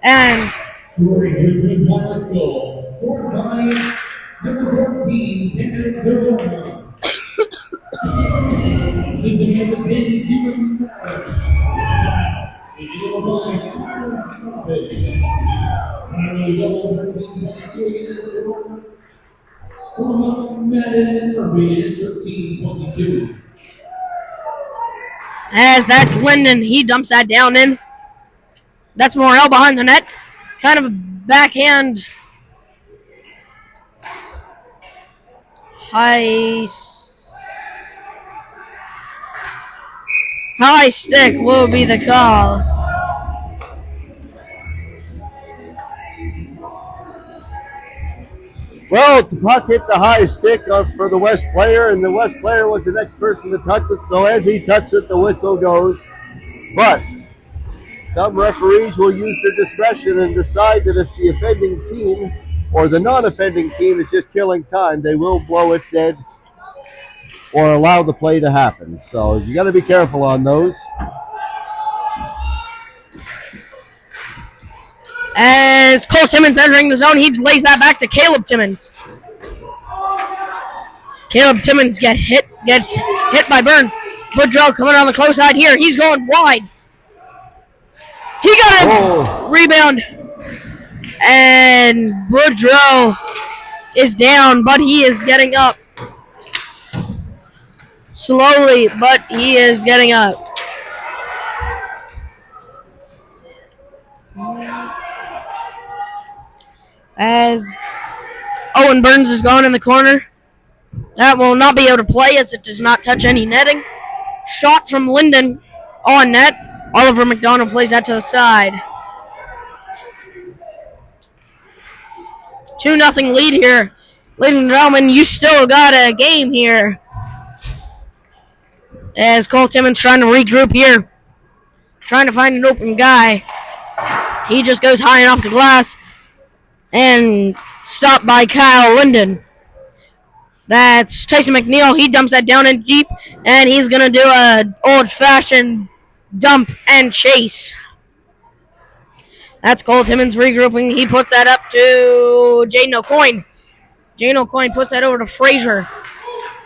And scoring Richmond Pirates goal, scored by number 14, Tanner DeWaron. Assisting number 10, Human. As that's Linden, he dumps that down in. That's Morrell behind the net. Kind of a backhand. High stick will be the call. Well, the puck hit the high stick for the West player, and the West player was the next person to touch it. So as he touched it, the whistle goes. But some referees will use their discretion and decide that if the offending team or the non-offending team is just killing time, they will blow it dead or allow the play to happen. So you got to be careful on those. As Cole Timmons entering the zone, he lays that back to Caleb Timmons. Caleb Timmons gets hit by Burns. Boudreaux coming on the close side here. He's going wide. He got a rebound. And Boudreaux is down, but he is getting up. slowly, but he is getting up. As Owen Burns is gone in the corner. That will not be able to play as it does not touch any netting. Shot from Linden on net. Oliver McDonald plays that to the side. 2-0 lead here. Ladies and gentlemen, you still got a game here. As Cole Timmons trying to regroup here. Trying to find an open guy. He just goes high and off the glass. And stopped by Kyle Linden. That's Tyson McNeil. He dumps that down in deep. And he's going to do an old-fashioned dump and chase. That's Cole Timmons regrouping. He puts that up to Jaden O'Coin. Jaden O'Coin puts that over to Frazier.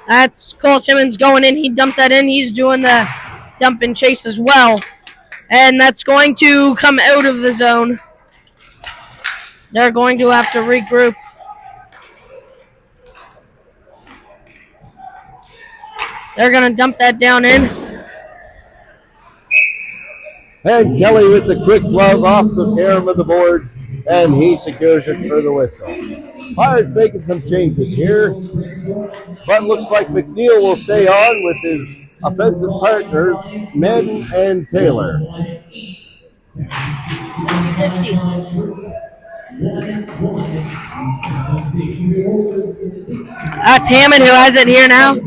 That's Cole Timmons going in. He dumps that in. He's doing the dump and chase as well. And that's going to come out of the zone. They're going to have to regroup. They're going to dump that down in. And Kelly with the quick glove off the carom of the boards, and he secures it for the whistle. Pirates making some changes here, but looks like McNeil will stay on with his offensive partners, Madden and Taylor. 50. That's Hammond who has it here now.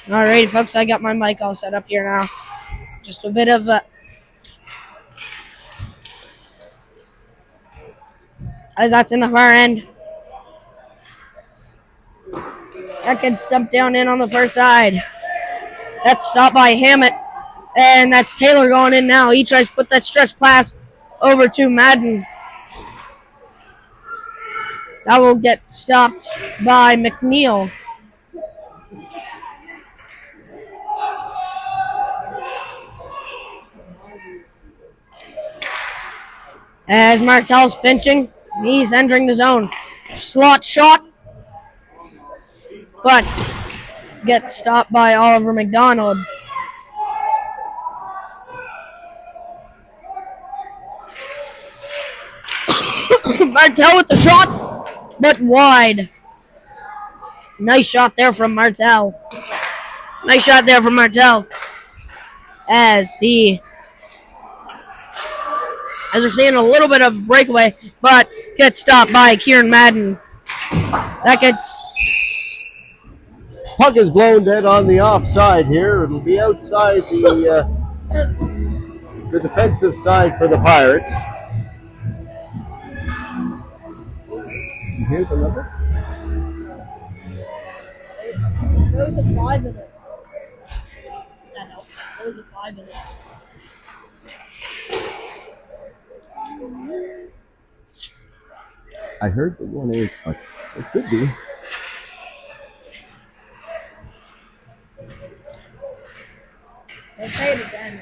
Alright, folks, I got my mic all set up here now. Just a bit of as that's in the far end. That gets dumped down in on the first side. That's stopped by Hammett. And that's Taylor going in now. He tries to put that stretch pass over to Madden. That will get stopped by McNeil. As Martell's pinching, he's entering the zone. Slot shot, but gets stopped by Oliver McDonald. Martell with the shot, but wide. Nice shot there from Martell. Nice shot there from Martell. As we're seeing a little bit of breakaway, but gets stopped by Kieran Madden. That gets... Puck is blown dead on the offside here. It'll be outside the defensive side for the Pirates. Did you hear the number? There was a 5 in it. That helps. There was a 5 in it. I heard the 1-8, but it could be. Let's say it again.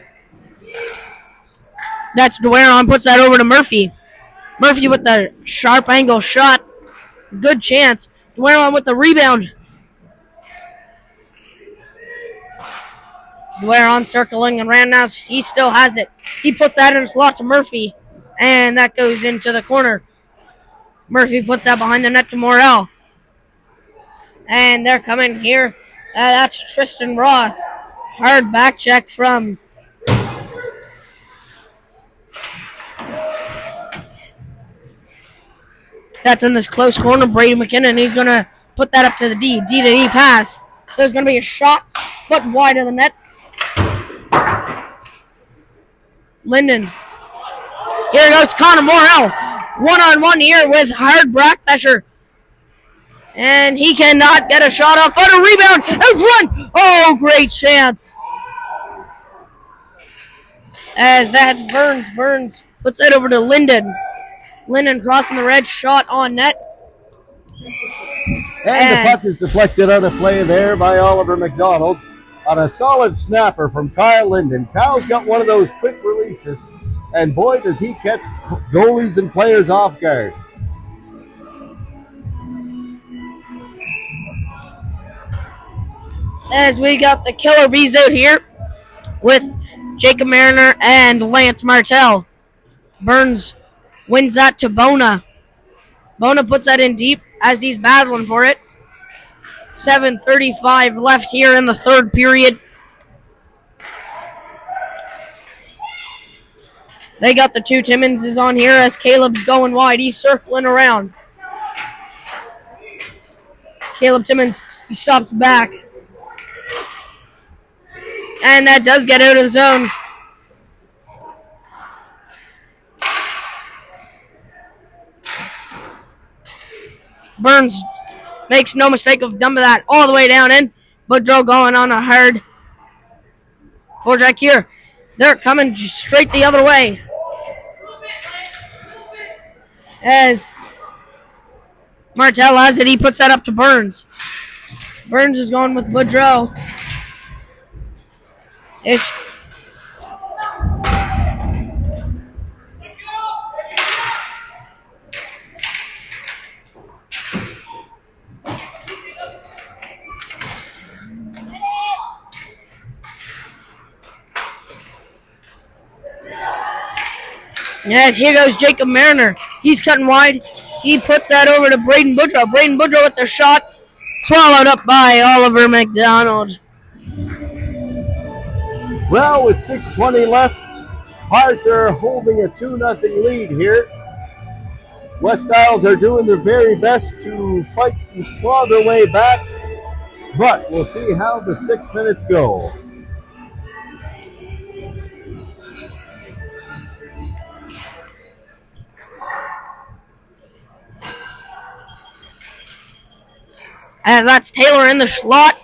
That's Dwaron, puts that over to Murphy. Murphy with the sharp angle shot. Good chance. Dwaron with the rebound. Dwaron circling and ran now. He still has it. He puts that in a slot to Murphy. And that goes into the corner. Murphy puts that behind the net to Morrell. And they're coming here. That's Tristan Ross. Hard back check from that's in this close corner. Brady McKinnon. He's going to put that up to the D. D to D pass. There's going to be a shot, but wide of the net. Linden. Here goes Connor Morrell. One-on-one here with hard back pressure. And he cannot get a shot off, but a rebound in front. Oh, great chance. As that's Burns. Burns puts it over to Linden. Linden crossing the red, shot on net. And the puck is deflected out of play there by Oliver McDonald. on a solid snapper from Kyle Linden. Kyle's got one of those quick releases, and boy, does he catch goalies and players off guard. As we got the Killer Bees out here with Jacob Mariner and Lance Martell. Burns wins that to Bona. Bona puts that in deep as he's battling for it. 7:35 left here in the third period. They got the two Timmonses on here as Caleb's going wide. He's circling around. Caleb Timmons, he stops back. And that does get out of the zone. Burns makes no mistake of dumping that all the way down in. Boudreaux going on a hard forecheck here. They're coming straight the other way. As Martell has it, he puts that up to Burns. Burns is going with Boudreaux. Yes, here goes Jacob Mariner. He's cutting wide. He puts that over to Braden Boudreaux. Braden Boudreaux with the shot. Swallowed up by Oliver McDonald. Well, with 6:20 left, Hart are holding a 2-0 lead here. West Isles are doing their very best to fight and claw their way back, but we'll see how the 6 minutes go. As that's Taylor in the slot.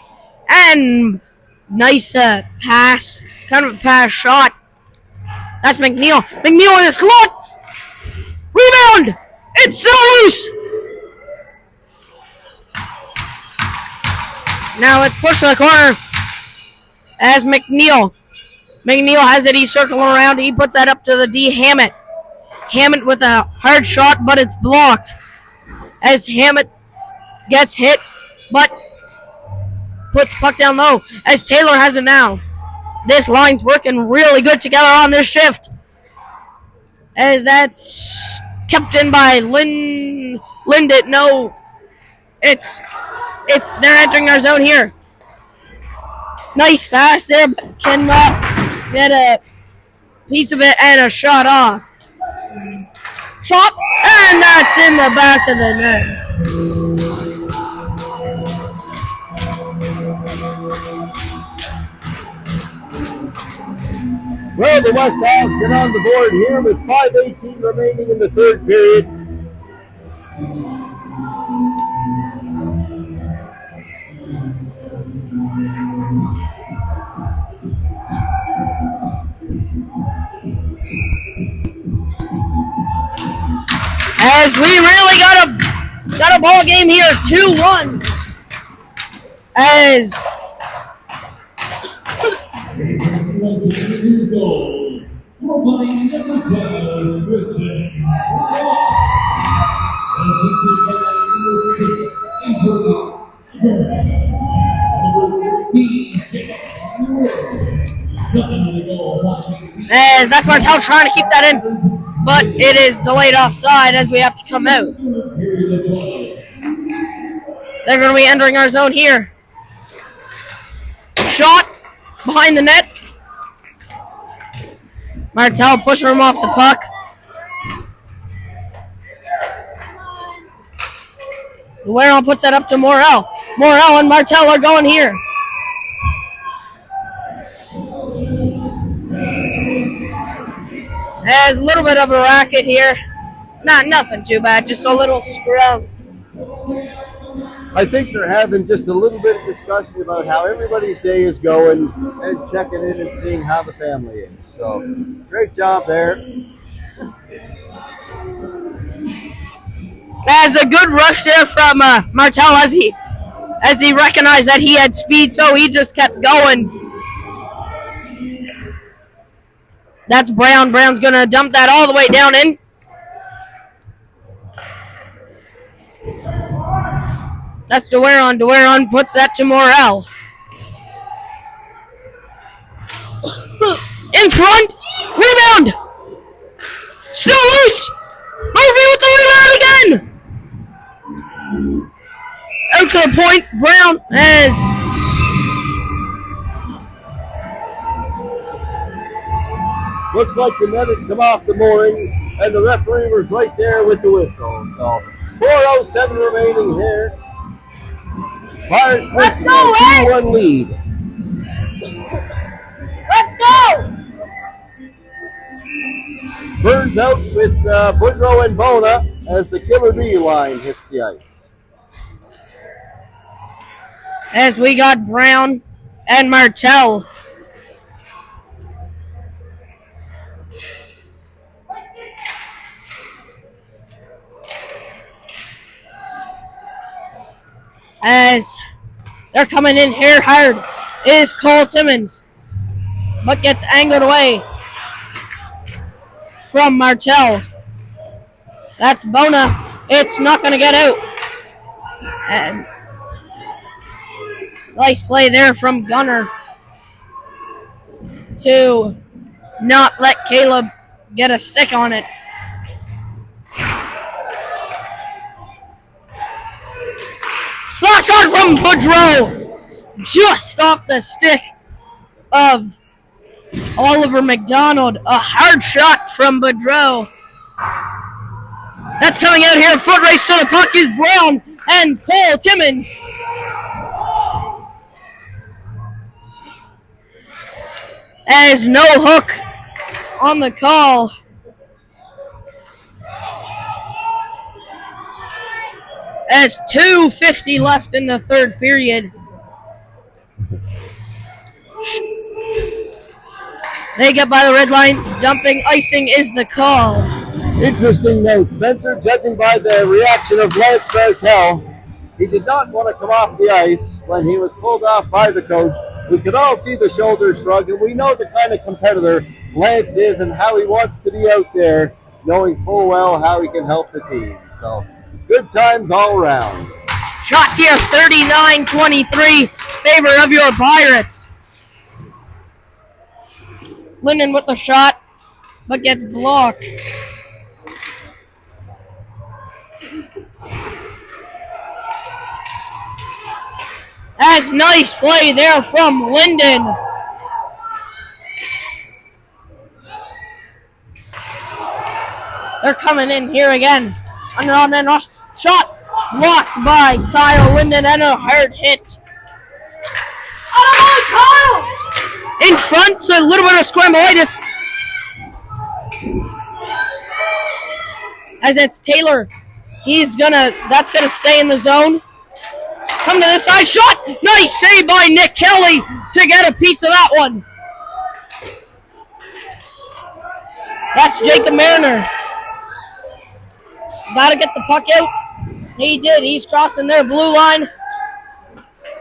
And nice pass. Kind of a pass shot. That's McNeil. McNeil in the slot. Rebound. It's still loose. Now it's pushed to the corner. As McNeil. McNeil has it. He's circling around. He puts that up to the D. Hammett. Hammett with a hard shot, but it's blocked. As Hammett gets hit, but puts puck down low as Taylor has it now. This line's working really good together on this shift. As that's kept in by Linden. No, it's they're entering our zone here. Nice pass there, but cannot get a piece of it and a shot off. Shot, and that's in the back of the net. Well, the West Isles get on the board here with 5:18 remaining in the third period. As we really got a ball game here, 2-1. As that's Martell trying to keep that in, but it is delayed offside as we have to come out. They're going to be entering our zone here. Shot behind the net. Martell pushing him off the puck. Warren puts that up to Morrell. Morrell and Martell are going here. There's a little bit of a racket here. Nothing too bad, just a little scrum. I think they're having just a little bit of discussion about how everybody's day is going and checking in and seeing how the family is. So, great job there. There's a good rush there from Martell as he as he recognized that he had speed, so he just kept going. That's Brown. Brown's going to dump that all the way down in. That's DeWaron. DeWaron puts that to Morrell. In front. Rebound. Still loose. Murphy with the rebound again. Out to the point. Brown has... Looks like the net had come off the moorings, and the referee was right there with the whistle. So 4:07 remaining here. Pirates Let's taking go, a 2-1 lead. Let's go. Burns out with Boudreau and Bona as the Killer Bee line hits the ice. As we got Brown and Martell. As they're coming in here hard is Cole Timmons, but gets angled away from Martell. That's Bona. It's not going to get out. And nice play there from Gunner to not let Caleb get a stick on it. Slap shot from Boudreau, just off the stick of Oliver McDonald. A hard shot from Boudreau. That's coming out here. Foot race to the puck is Brown and Cole Timmons. As no hook on the call. As 2:50 left in the third period. They get by the red line. Dumping icing is the call. Interesting note, Spencer, judging by the reaction of Lance Martell, he did not want to come off the ice when he was pulled off by the coach. We could all see the shoulders shrug, and we know the kind of competitor Lance is and how he wants to be out there, knowing full well how he can help the team. So, good times all around. Shots here, 39-23, favor of your Pirates. Linden with the shot, but gets blocked. That's nice play there from Linden. They're coming in here again. Under on and rush. Shot blocked by Kyle Linden and a hard hit. In front, so a little bit of scrambulitis. As it's Taylor. That's gonna stay in the zone. Come to this side, shot! Nice save by Nick Kelly to get a piece of that one. That's Jacob Mariner. Gotta get the puck out. He did. He's crossing their blue line.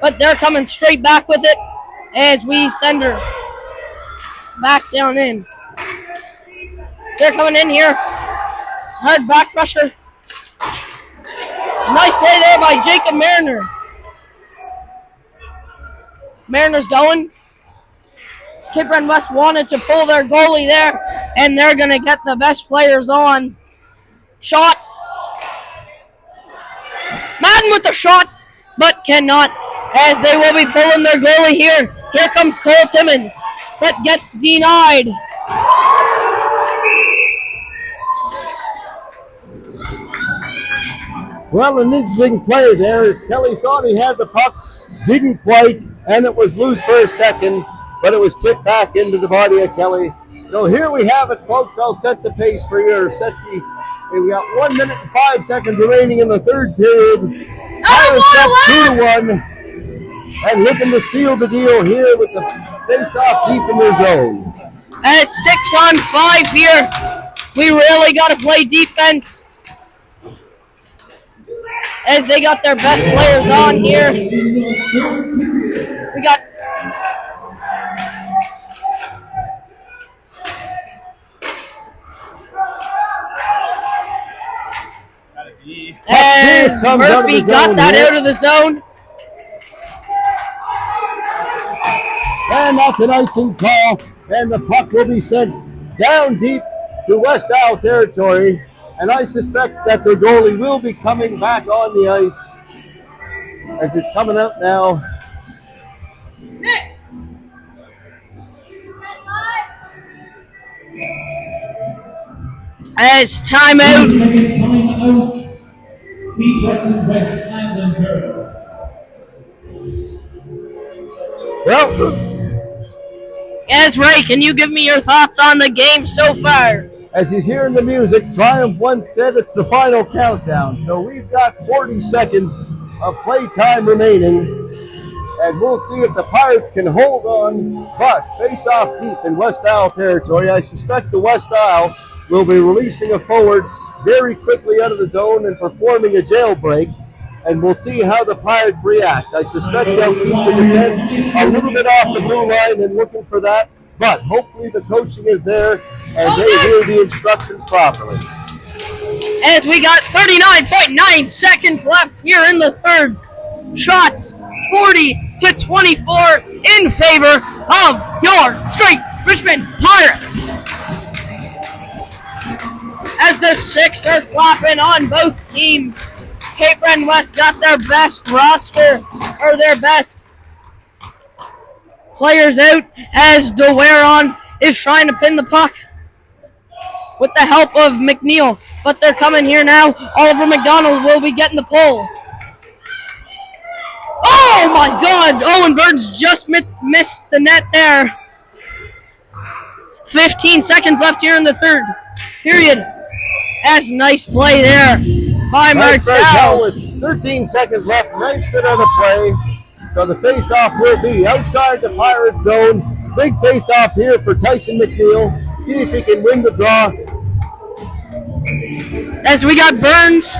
But they're coming straight back with it as we send her back down in. So they're coming in here. Hard back pressure. Nice play there by Jacob Mariner. Mariner's going. Kipper and West wanted to pull their goalie there, and they're going to get the best players on. Shot. Madden with the shot, but cannot, as they will be pulling their goalie here. Here comes Cole Timmons, but gets denied. Well, an interesting play there as Kelly thought he had the puck, didn't quite, and it was loose for a second, but it was tipped back into the body of Kelly. So here we have it, folks. I'll set the pace for you, we got 1 minute and 5 seconds remaining in the third period. Pirates up 2-1, and looking to seal the deal here with the face-off deep in their zone. At 6-on-5 here, we really got to play defense. as they got their best players on here. We got as Murphy got that out of the zone. And that's an icing call, and the puck will be sent down deep to West Isle territory. And I suspect that the goalie will be coming back on the ice as it's coming up now. As timeout. Well, Yes, Ray, can you give me your thoughts on the game so far? as he's hearing the music, Triumph once said it's the final countdown. So we've got 40 seconds of play time remaining, and we'll see if the Pirates can hold on. But face off deep in West Isle territory. I suspect the West Isle will be releasing a forward very quickly out of the zone and performing a jailbreak. And we'll see how the Pirates react. I suspect they'll keep the defense a little bit off the blue line and looking for that. But hopefully the coaching is there and they hear the instructions properly. As we got 39.9 seconds left here in the third. Shots 40-24 in favor of your straight Richmond Pirates. As the six are clapping on both teams. Cape Breton West got their best roster, or their best players out, as DeWaron is trying to pin the puck with the help of McNeil. But they're coming here now. Oliver McDonald will be getting the pull. Oh my God! Owen Burns just missed the net there. 15 seconds left here in the third period. That's a nice play there by Martel. With 13 seconds left, ninth set of the play. So the face-off will be outside the Pirate zone. Big face-off here for Tyson McNeil. See if he can win the draw. As we got Burns.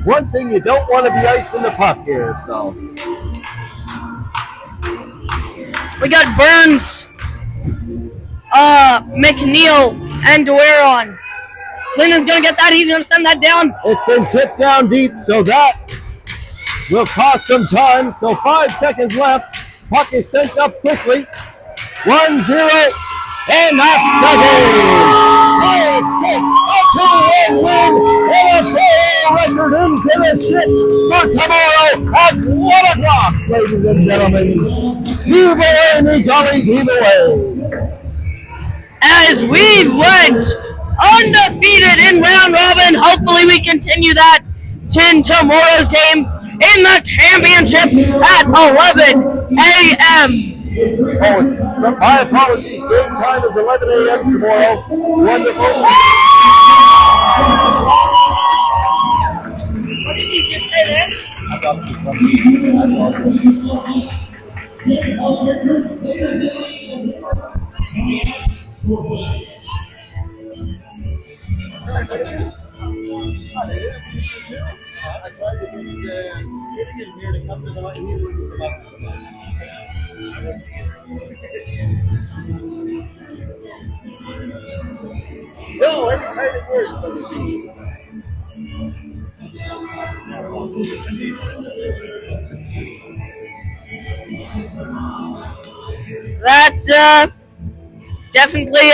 One thing, you don't want to be icing the puck here, so. We got Burns, McNeil, and DeWaron. Lyndon's going to get that. He's going to send that down. It's been tipped down deep, so that will cost some time. So 5 seconds left. Puck is sent up quickly. 1-0, and that's the game. A 2-1 win, and a playoff record into the shit for tomorrow at 1 o'clock, ladies and gentlemen. Move away, the Jollies, heave away. As we went undefeated in round robin, hopefully we continue that in tomorrow's game in the championship at 11 a.m. Oh, so my apologies. Game time is 11 a.m. tomorrow. Wonderful. What did you just say there? I got I tried to get getting in here to come to the mic, and he wouldn't come up to the mic. So, any kind words from the team? That's definitely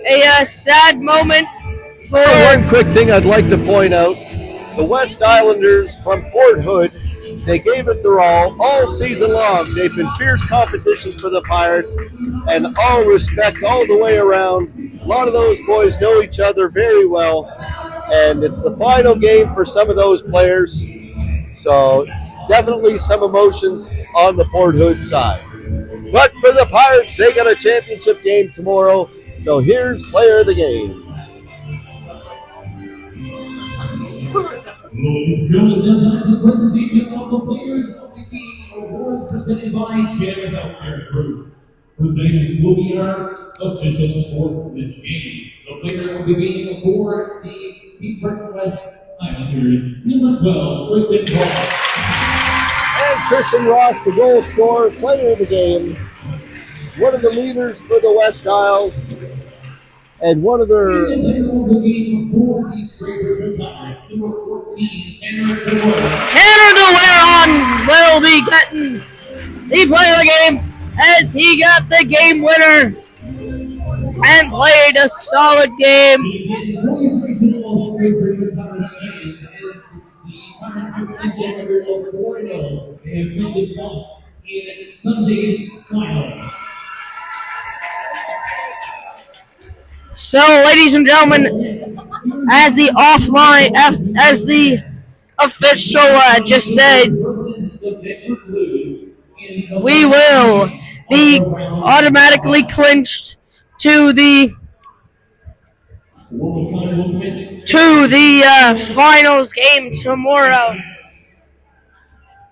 a sad moment for. One quick thing I'd like to point out: the West Islanders from Fort Hood, they gave it their all season long. They've been fierce competition for the Pirates, and all respect all the way around. A lot of those boys know each other very well, and it's the final game for some of those players. So it's definitely some emotions on the Fort Hood side. But for the Pirates, they got a championship game tomorrow. So here's player of the game. Ladies and gentlemen, it's now time for the presentation of the Players of the Game awards presented by Jam Healthcare Group. Presenting will be our officials for this game. The player of the game for the Cape Breton West Islanders. Highlanders, number 12, Tristan Ross. And Tristan Ross, the goal scorer, player of the game. One of the leaders for the West Isles. And one of their... And the player of the game for East Great Richmond Pirates, number 14, Tanner DeWare. Tanner DeWare will be getting the player of the game as he got the game winner and played a solid game. The Provincials Great Richmond Pirates game is the Pirates have ended a record of 4-0. They have reached this spot in Sunday's final. So, ladies and gentlemen, as the official just said, we will be automatically clinched to the finals game tomorrow.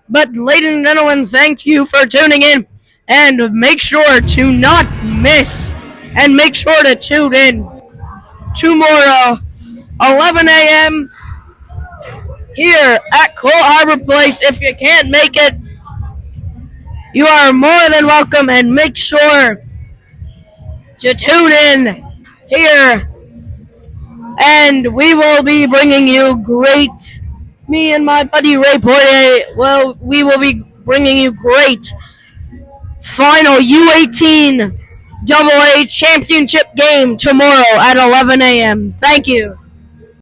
But, ladies and gentlemen, thank you for tuning in, and make sure to not miss. And make sure to tune in tomorrow, 11 a.m. here at Colt Harbor Place. If you can't make it, you are more than welcome, and make sure to tune in here. And we will be bringing you me and my buddy Ray Poirier, we will be bringing you great final U18AA championship game tomorrow at 11 a.m. Thank you.